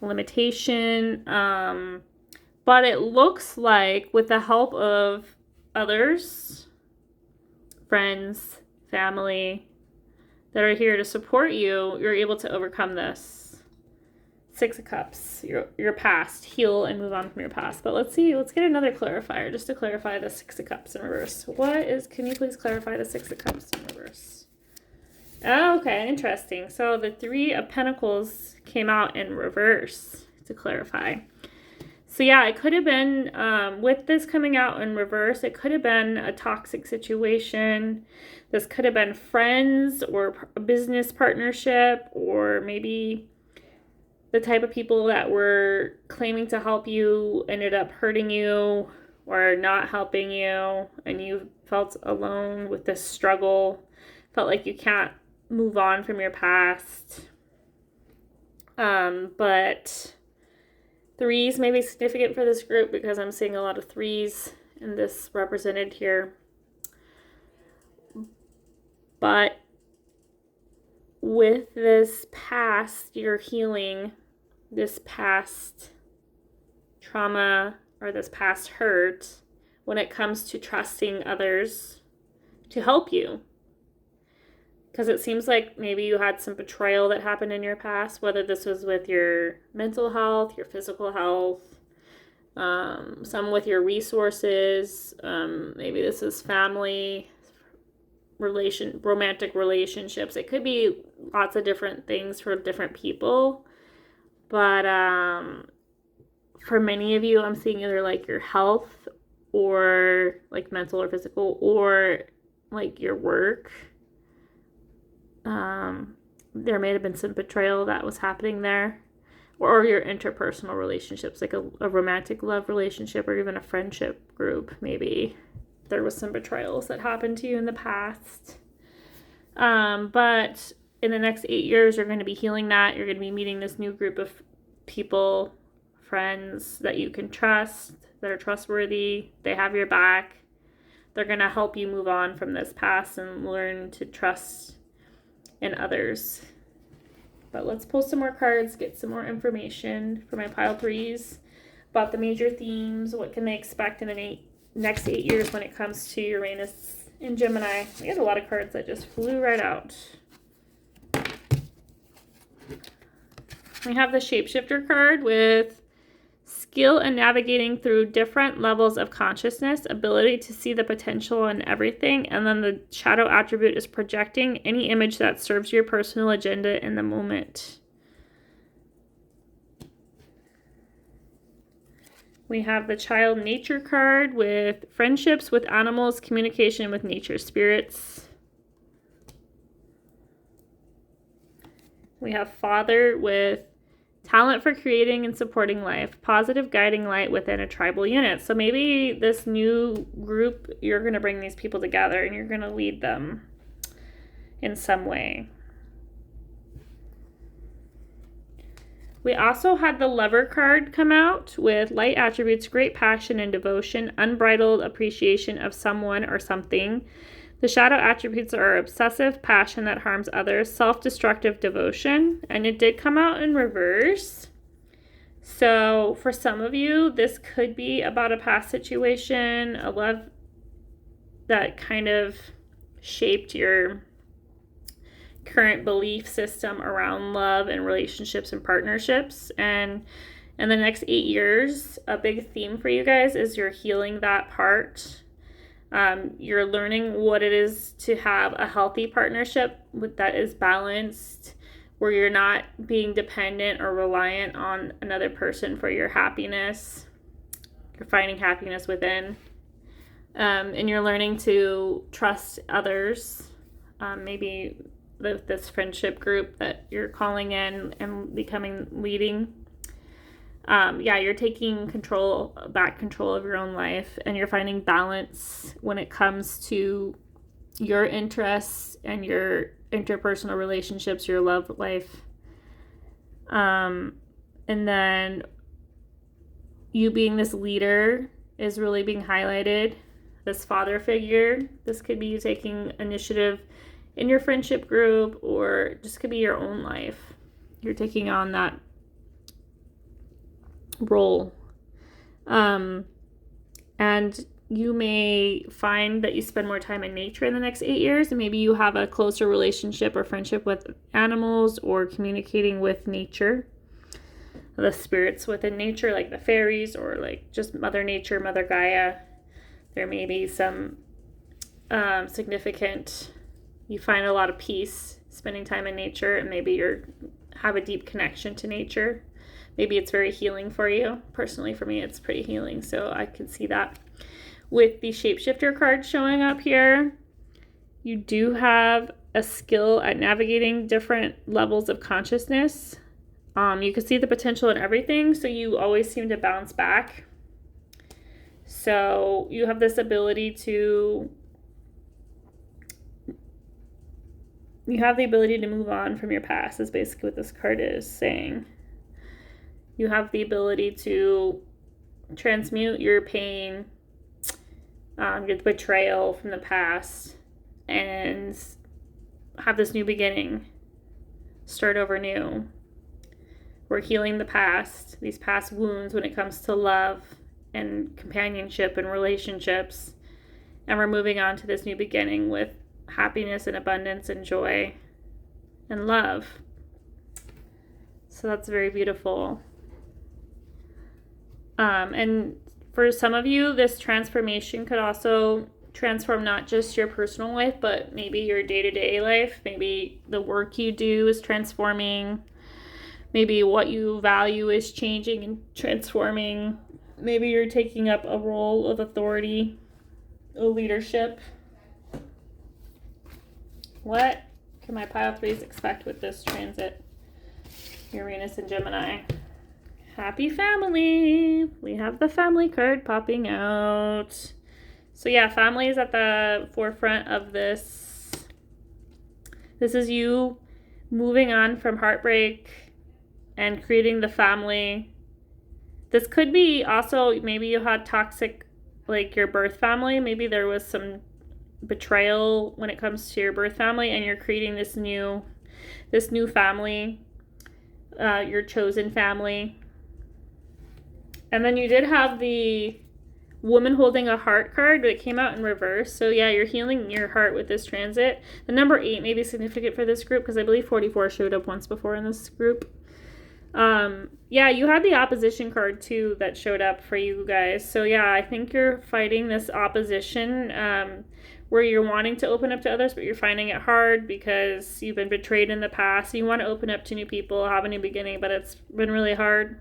limitation, but it looks like with the help of others, friends, family that are here to support you, you're able to overcome this. 6 of Cups, your past, heal and move on from your past. But let's see, let's get another clarifier just to clarify the 6 of Cups in reverse. Can you please clarify the 6 of Cups in reverse? Oh, okay, interesting. So the 3 of Pentacles came out in reverse to clarify. So yeah, it could have been, with this coming out in reverse, it could have been a toxic situation. This could have been friends or a business partnership, or maybe the type of people that were claiming to help you ended up hurting you or not helping you, and you felt alone with this struggle, felt like you can't move on from your past. But 3s may be significant for this group because I'm seeing a lot of 3s in this represented here. But with this past, you're healing this past trauma or this past hurt when it comes to trusting others to help you. Because it seems like maybe you had some betrayal that happened in your past, whether this was with your mental health, your physical health, some with your resources. Maybe this is family, romantic relationships. It could be lots of different things for different people. But for many of you, I'm seeing either like your health or like mental or physical, or like your work. There may have been some betrayal that was happening there, or your interpersonal relationships, like a romantic love relationship or even a friendship group. Maybe there was some betrayals that happened to you in the past. But in the next 8 years, you're going to be healing that. You're going to be meeting this new group of people, friends that you can trust, that are trustworthy. They have your back. They're going to help you move on from this past and learn to trust in others. But let's pull some more cards, get some more information for my pile 3s about the major themes. What can they expect in the next 8 years when it comes to Uranus and Gemini? We had a lot of cards that just flew right out. We have the Shapeshifter card with skill in navigating through different levels of consciousness, ability to see the potential in everything, and then the shadow attribute is projecting any image that serves your personal agenda in the moment. We have the Child Nature card with friendships with animals, communication with nature spirits. We have Father with talent for creating and supporting life, positive guiding light within a tribal unit. So maybe this new group, you're going to bring these people together and you're going to lead them in some way. We also had the Lover card come out with light attributes, great passion and devotion, unbridled appreciation of someone or something. The shadow attributes are obsessive passion that harms others, self-destructive devotion, and it did come out in reverse. So for some of you, this could be about a past situation, a love that kind of shaped your current belief system around love and relationships and partnerships. And in the next 8 years, a big theme for you guys is you're healing that part. You're learning what it is to have a healthy partnership that is balanced, where you're not being dependent or reliant on another person for your happiness. You're finding happiness within. And you're learning to trust others. Maybe this friendship group that you're calling in and leading. You're taking back control of your own life, and you're finding balance when it comes to your interests and your interpersonal relationships, your love life. And then you being this leader is really being highlighted. This father figure, this could be you taking initiative in your friendship group, or just could be your own life. You're taking on that role. And you may find that you spend more time in nature in the next 8 years, and maybe you have a closer relationship or friendship with animals, or communicating with nature, the spirits within nature, like the fairies, or like just Mother Nature, Mother Gaia. There may be some significant, you find a lot of peace spending time in nature, and maybe you have a deep connection to nature. Maybe it's very healing for you. Personally, for me, it's pretty healing, so I can see that. With the shapeshifter card showing up here, you do have a skill at navigating different levels of consciousness. You can see the potential in everything, so you always seem to bounce back. So you have this ability to move on from your past, is basically what this card is saying. You have the ability to transmute your pain, your betrayal from the past, and have this new beginning. Start over new. We're healing the past, these past wounds when it comes to love and companionship and relationships. And we're moving on to this new beginning with happiness and abundance and joy and love. So that's very beautiful. And for some of you, this transformation could also transform not just your personal life, but maybe your day-to-day life. Maybe the work you do is transforming. Maybe what you value is changing and transforming. Maybe you're taking up a role of authority, a leadership. What can my pile threes expect with this transit? Uranus and Gemini. Happy family. We have the family card popping out. So yeah, family is at the forefront of this. This is you moving on from heartbreak and creating the family. This could be also, maybe you had toxic, like your birth family. Maybe there was some betrayal when it comes to your birth family, and you're creating this new family, your chosen family. And then you did have the woman holding a heart card, but it came out in reverse. So yeah, you're healing your heart with this transit. The number 8 may be significant for this group, because I believe 44 showed up once before in this group. You had the opposition card too that showed up for you guys. So yeah, I think you're fighting this opposition where you're wanting to open up to others, but you're finding it hard because you've been betrayed in the past. You want to open up to new people, have a new beginning, but it's been really hard.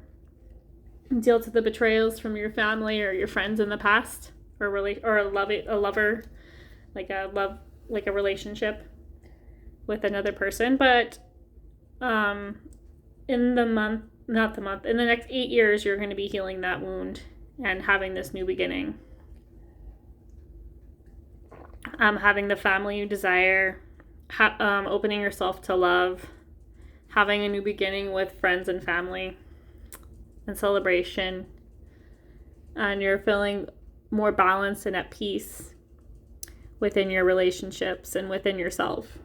Deal to the betrayals from your family or your friends in the past, or a lover, like a relationship with another person. But in the next 8 years, you're going to be healing that wound and having this new beginning. Having the family you desire, opening yourself to love, having a new beginning with friends and family and celebration, and you're feeling more balanced and at peace within your relationships and within yourself.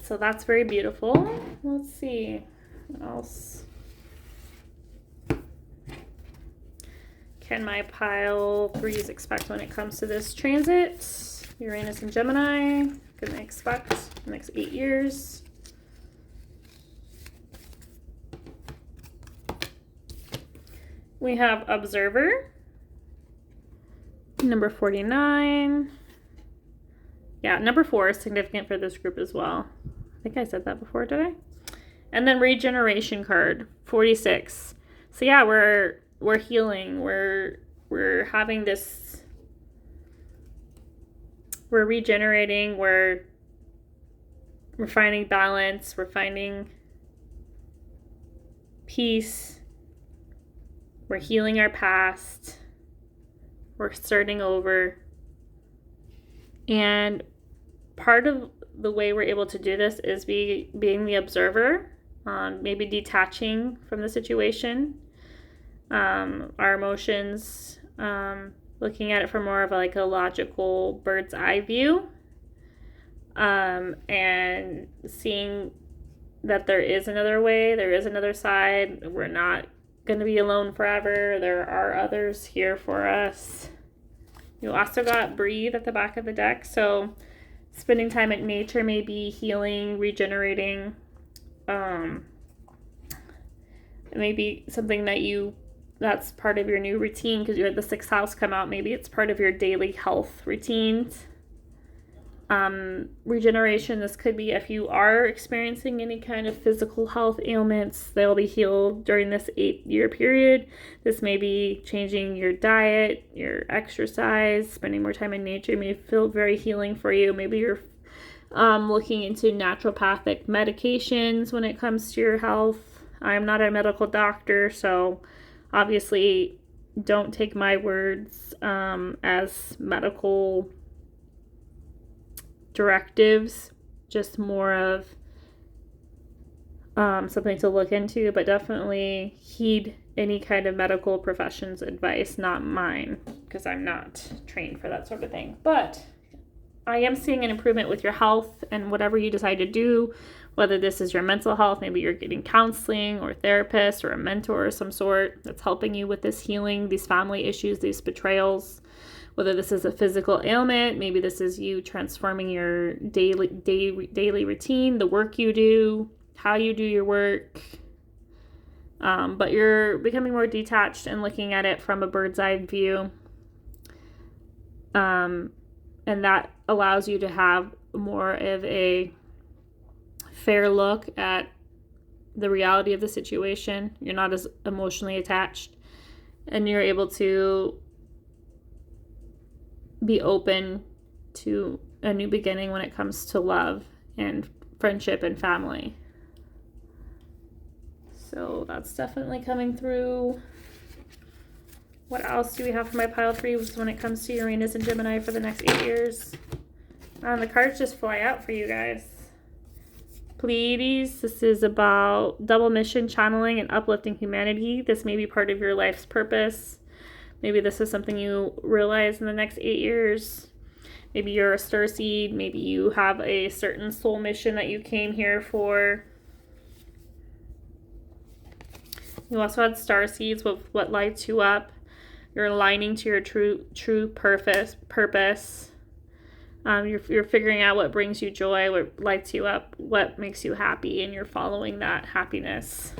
So that's very beautiful. Let's see what else can my pile 3s expect when it comes to this transit. Uranus and Gemini, can they expect the next 8 years? We have Observer, number 49. Yeah, number 4 is significant for this group as well. I think I said that before, did I? And then Regeneration card, 46. So yeah, we're healing. We're having this. We're regenerating. We're finding balance. We're finding peace. We're healing our past. We're starting over. And part of the way we're able to do this is being the observer, maybe detaching from the situation, our emotions, looking at it from more of like a logical bird's eye view, and seeing that there is another way, there is another side. We're not going to be alone forever. There are others here for us. You also got breathe at the back of the deck. So spending time at nature may be healing, regenerating. It may be something that's part of your new routine because you had the 6th house come out. Maybe it's part of your daily health routines. Regeneration, this could be if you are experiencing any kind of physical health ailments, they'll be healed during this 8-year period. This may be changing your diet, your exercise, spending more time in nature may feel very healing for you. Maybe you're looking into naturopathic medications when it comes to your health. I'm not a medical doctor, so obviously don't take my words as medical directives, just more of something to look into, but definitely heed any kind of medical profession's advice, not mine, because I'm not trained for that sort of thing. But I am seeing an improvement with your health and whatever you decide to do, whether this is your mental health, maybe you're getting counseling or therapist or a mentor of some sort that's helping you with this healing, these family issues, these betrayals. Whether this is a physical ailment, maybe this is you transforming your daily routine, the work you do, how you do your work. But you're becoming more detached and looking at it from a bird's eye view. And that allows you to have more of a fair look at the reality of the situation. You're not as emotionally attached, and you're able to be open to a new beginning when it comes to love and friendship and family. So that's definitely coming through. What else do we have for my pile 3 when it comes to Uranus and Gemini for the next 8 years? The cards just fly out for you guys. Pleiades, this is about double mission, channeling, and uplifting humanity. This may be part of your life's purpose. Maybe this is something you realize in the next 8 years. Maybe you're a starseed. Maybe you have a certain soul mission that you came here for. You also had starseeds with what lights you up. You're aligning to your true purpose. You're figuring out what brings you joy, what lights you up, what makes you happy, and you're following that happiness.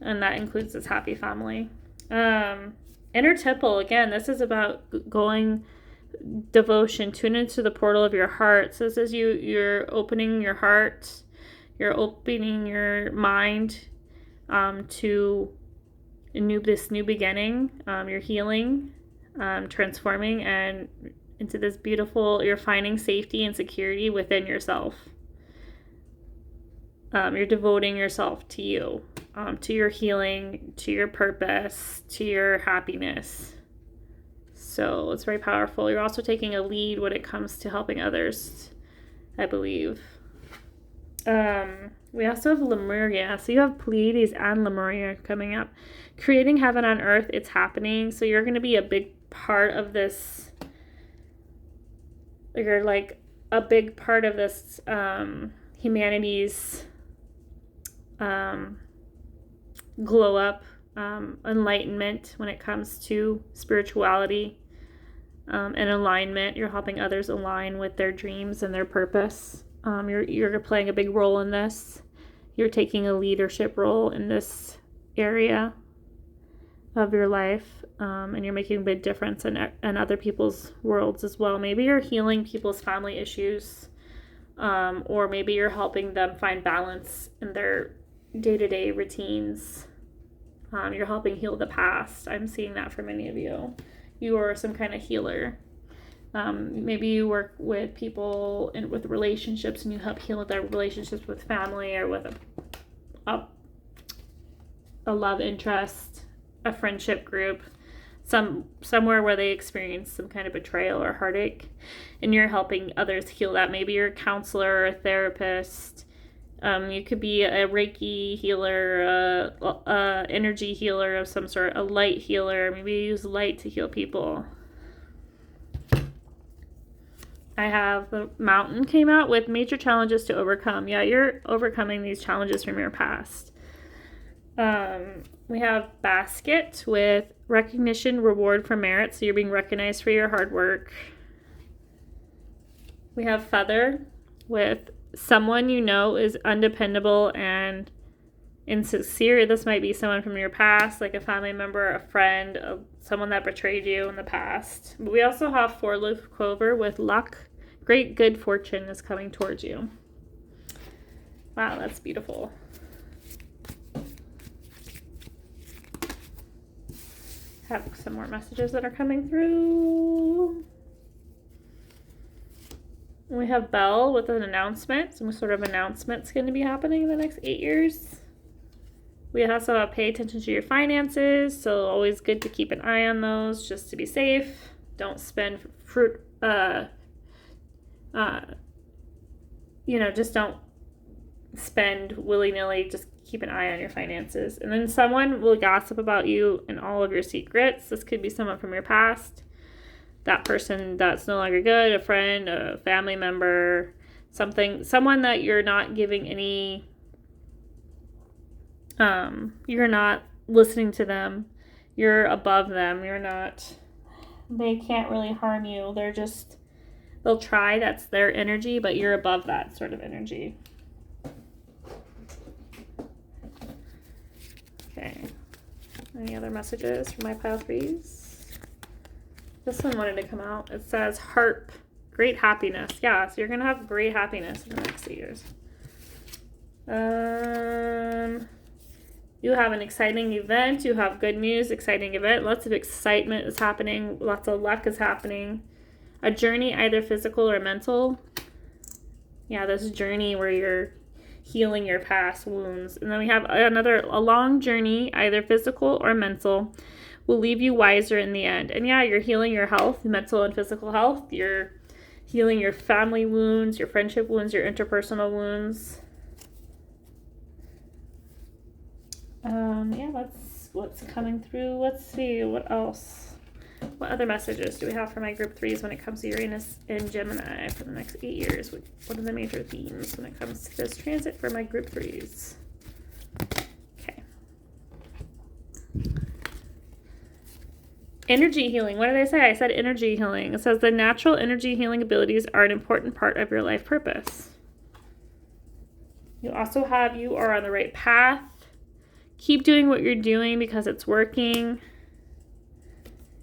And that includes this happy family. Inner temple, again, this is about going devotion, tune into the portal of your heart. So this is you're opening your heart, you're opening your mind to this new beginning. You're healing, transforming, and into this beautiful, you're finding safety and security within yourself. You're devoting yourself to you, to your healing, to your purpose, to your happiness. So it's very powerful. You're also taking a lead when it comes to helping others, I believe. We also have Lemuria. So you have Pleiades and Lemuria coming up. Creating heaven on earth, it's happening. So you're going to be a big part of this, you're like a big part of this humanity's glow up, enlightenment when it comes to spirituality and alignment. You're helping others align with their dreams and their purpose. You're playing a big role in this. You're taking a leadership role in this area of your life, and you're making a big difference in other people's worlds as well. Maybe you're healing people's family issues, or maybe you're helping them find balance in their day-to-day routines. You're helping heal the past. I'm seeing that for many of you. You are some kind of healer. Maybe you work with people and with relationships, and you help heal their relationships with family or with a love interest, a friendship group, somewhere where they experience some kind of betrayal or heartache, and you're helping others heal that. Maybe you're a counselor or a therapist. You could be a Reiki healer, a energy healer of some sort, a light healer. Maybe you use light to heal people. I have the Mountain came out with major challenges to overcome. Yeah, you're overcoming these challenges from your past. We have Basket with recognition, reward for merit. So you're being recognized for your hard work. We have Feather with someone you know is undependable and insincere. This might be someone from your past, like a family member, a friend, someone that betrayed you in the past. But we also have Four-leaf Clover with luck. Great good fortune is coming towards you. Wow, that's beautiful. Have some more messages that are coming through. We have Belle with an announcement. Some sort of announcement's going to be happening in the next 8 years. We also have pay attention to your finances. So always good to keep an eye on those just to be safe. Don't spend just don't spend willy-nilly. Just keep an eye on your finances. And then someone will gossip about you and all of your secrets. This could be someone from your past. That person that's no longer good, a friend, a family member, someone that you're not giving any, you're not listening to them. You're above them. They can't really harm you. They'll try. That's their energy, but you're above that sort of energy. Okay. Any other messages from my pile threes? This one wanted to come out. It says harp, great happiness. Yeah, so you're going to have great happiness in the next 8 years. You have an exciting event. You have good news, exciting event. Lots of excitement is happening. Lots of luck is happening. A journey, either physical or mental. Yeah, this journey where you're healing your past wounds. And then we have a long journey, either physical or mental, will leave you wiser in the end. And yeah, you're healing your health, mental and physical health. You're healing your family wounds, your friendship wounds, your interpersonal wounds. Yeah, that's what's coming through. Let's see, what else? What other messages do we have for my group threes when it comes to Uranus and Gemini for the next 8 years? What are the major themes when it comes to this transit for my group threes? Okay. Energy healing. What did I say? I said energy healing. It says the natural energy healing abilities are an important part of your life purpose. You also have you are on the right path. Keep doing what you're doing because it's working.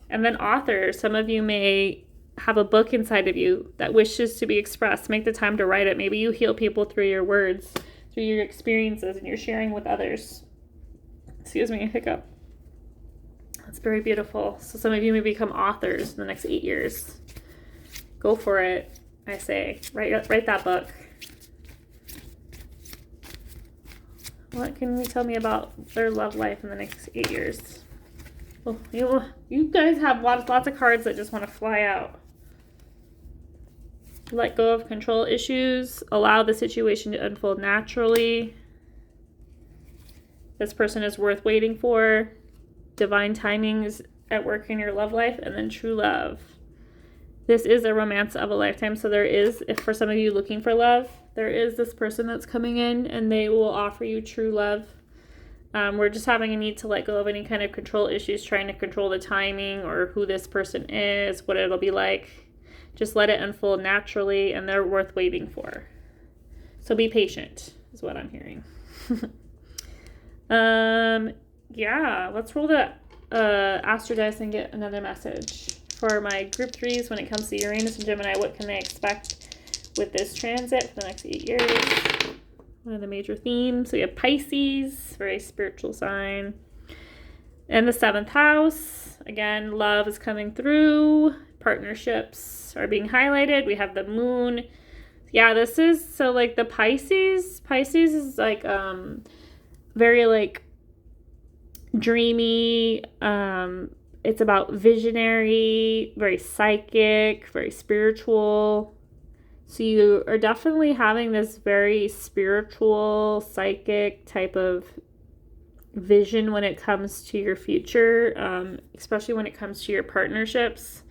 And then authors. Some of you may have a book inside of you that wishes to be expressed. Make the time to write it. Maybe you heal people through your words, through your experiences, and you're sharing with others. Excuse me, hiccup. That's very beautiful. So some of you may become authors in the next 8 years. Go for it, I say. Write that book. What can you tell me about their love life in the next 8 years? Well, you guys have lots of cards that just want to fly out. Let go of control issues. Allow the situation to unfold naturally. This person is worth waiting for. Divine timing is at work in your love life, and then true love. This is a romance of a lifetime. So there is, if for some of you looking for love, there is this person that's coming in and they will offer you true love. We're just having a need to let go of any kind of control issues, trying to control the timing or who this person is, what it'll be like. Just let it unfold naturally, and they're worth waiting for. So be patient, is what I'm hearing. Yeah, let's roll the Astro dice and get another message. For my group 3s, when it comes to Uranus and Gemini, what can they expect with this transit for the next 8 years? One of the major themes. So we have Pisces, very spiritual sign. And the 7th house, again, love is coming through. Partnerships are being highlighted. We have the moon. Yeah, this is, so like the Pisces is like very like dreamy. It's about visionary, very psychic, very spiritual. So you are definitely having this very spiritual, psychic type of vision when it comes to your future, especially when it comes to your partnerships.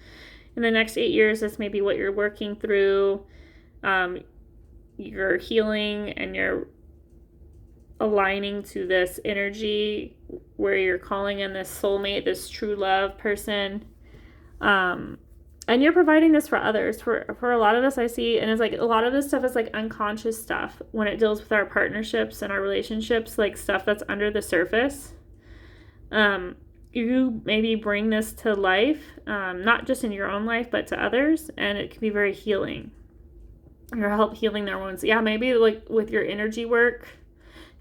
In the next 8 years, this may be what you're working through. You're healing and you're aligning to this energy where you're calling in this soulmate, this true love person. And you're providing this for others. For a lot of us, I see, and it's like a lot of this stuff is like unconscious stuff when it deals with our partnerships and our relationships, like stuff that's under the surface. You maybe bring this to life, not just in your own life, but to others, and it can be very healing. Or help healing their wounds. Yeah, maybe like with your energy work,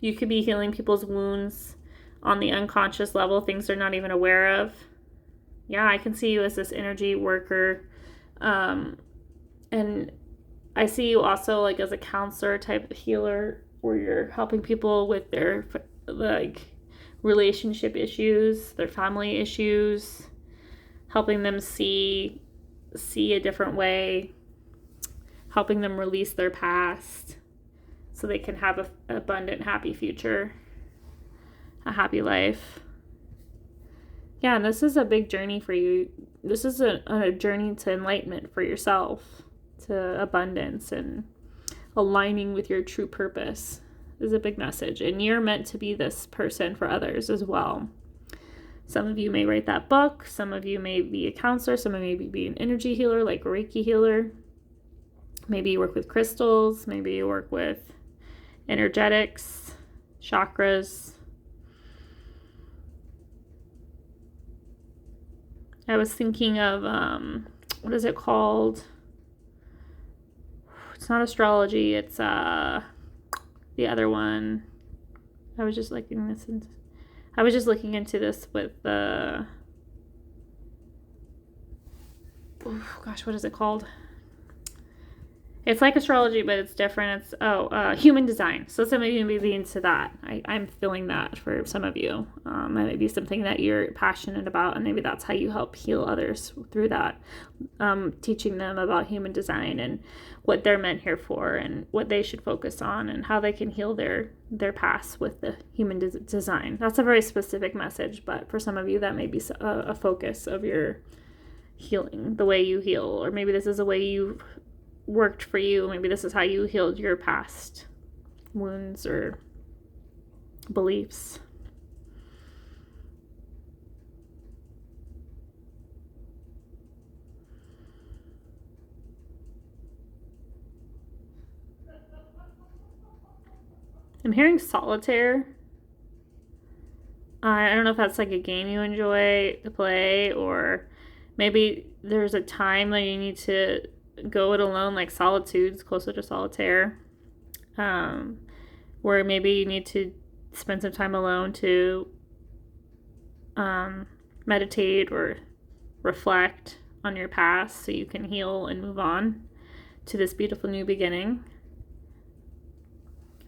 you could be healing people's wounds on the unconscious level, things they're not even aware of. Yeah, I can see you as this energy worker. And I see you also like as a counselor type of healer where you're helping people with their like relationship issues, their family issues, helping them see a different way, helping them release their past so they can have an abundant, happy future, a happy life. Yeah, and this is a big journey for you. This is a journey to enlightenment for yourself, to abundance and aligning with your true purpose is a big message. And you're meant to be this person for others as well. Some of you may write that book. Some of you may be a counselor. Some of you may be an energy healer, like a Reiki healer. Maybe you work with crystals. Maybe you work with energetics, chakras. I was thinking of, what is it called? It's not astrology. It's the other one. I was just looking into this with the, what is it called? It's like astrology, but it's different. It's, human design. So some of you may be into that. I'm feeling that for some of you. It might be something that you're passionate about, and maybe that's how you help heal others through that. Teaching them about human design and what they're meant here for and what they should focus on and how they can heal their past with the human design. That's a very specific message, but for some of you, that may be a focus of your healing, the way you heal, or maybe this is a way you worked for you. Maybe this is how you healed your past wounds or beliefs. I'm hearing solitaire. I don't know if that's like a game you enjoy to play, or maybe there's a time that you need to go it alone, like solitude's closer to solitaire, where maybe you need to spend some time alone to meditate or reflect on your past so you can heal and move on to this beautiful new beginning.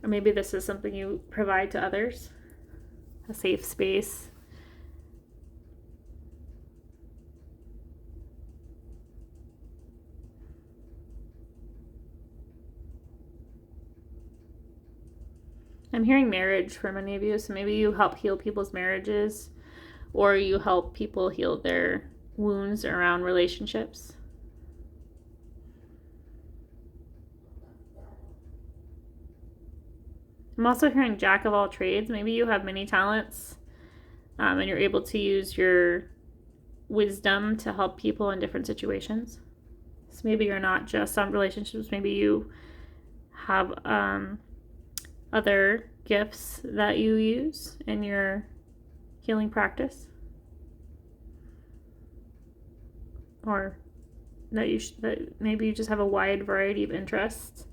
Or maybe this is something you provide to others, a safe space. I'm hearing marriage for many of you, so maybe you help heal people's marriages, or you help people heal their wounds around relationships. I'm also hearing jack of all trades. Maybe you have many talents, and you're able to use your wisdom to help people in different situations. So maybe you're not just some relationships, maybe you have other gifts that you use in your healing practice, or that maybe you just have a wide variety of interests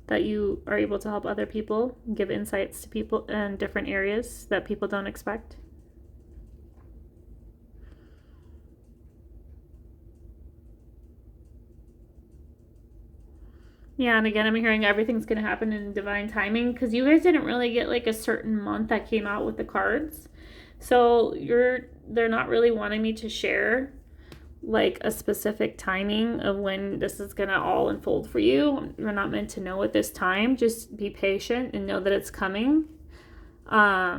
that you are able to help other people, give insights to people in different areas that people don't expect. Yeah, and again, I'm hearing everything's going to happen in divine timing, because you guys didn't really get like a certain month that came out with the cards. So they're not really wanting me to share like a specific timing of when this is going to all unfold for you. You're not meant to know at this time. Just be patient and know that it's coming. I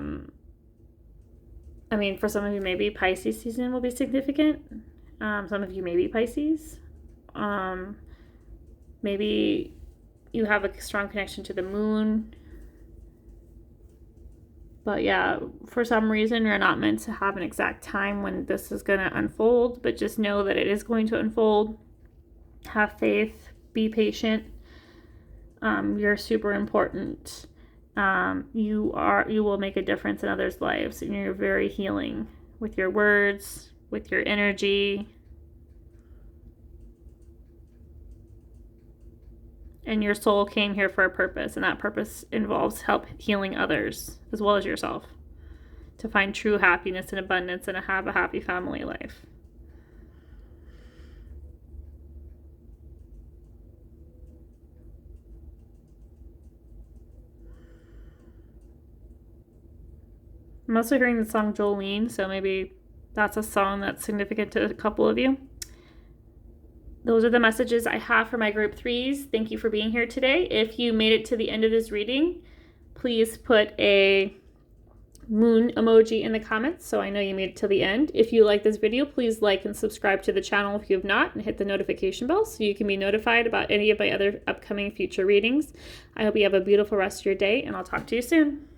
mean, for some of you, maybe Pisces season will be significant. Some of you maybe Pisces. Maybe you have a strong connection to the moon. But yeah, for some reason, you're not meant to have an exact time when this is going to unfold, but just know that it is going to unfold. Have faith, be patient. You're super important. You will make a difference in others' lives, and you're very healing with your words, with your energy. And your soul came here for a purpose, and that purpose involves help healing others as well as yourself to find true happiness and abundance and to have a happy family life. I'm also hearing the song Jolene, so maybe that's a song that's significant to a couple of you. Those are the messages I have for my group 3s. Thank you for being here today. If you made it to the end of this reading, please put a moon emoji in the comments so I know you made it to the end. If you like this video, please like and subscribe to the channel if you have not, and hit the notification bell so you can be notified about any of my other upcoming future readings. I hope you have a beautiful rest of your day, and I'll talk to you soon.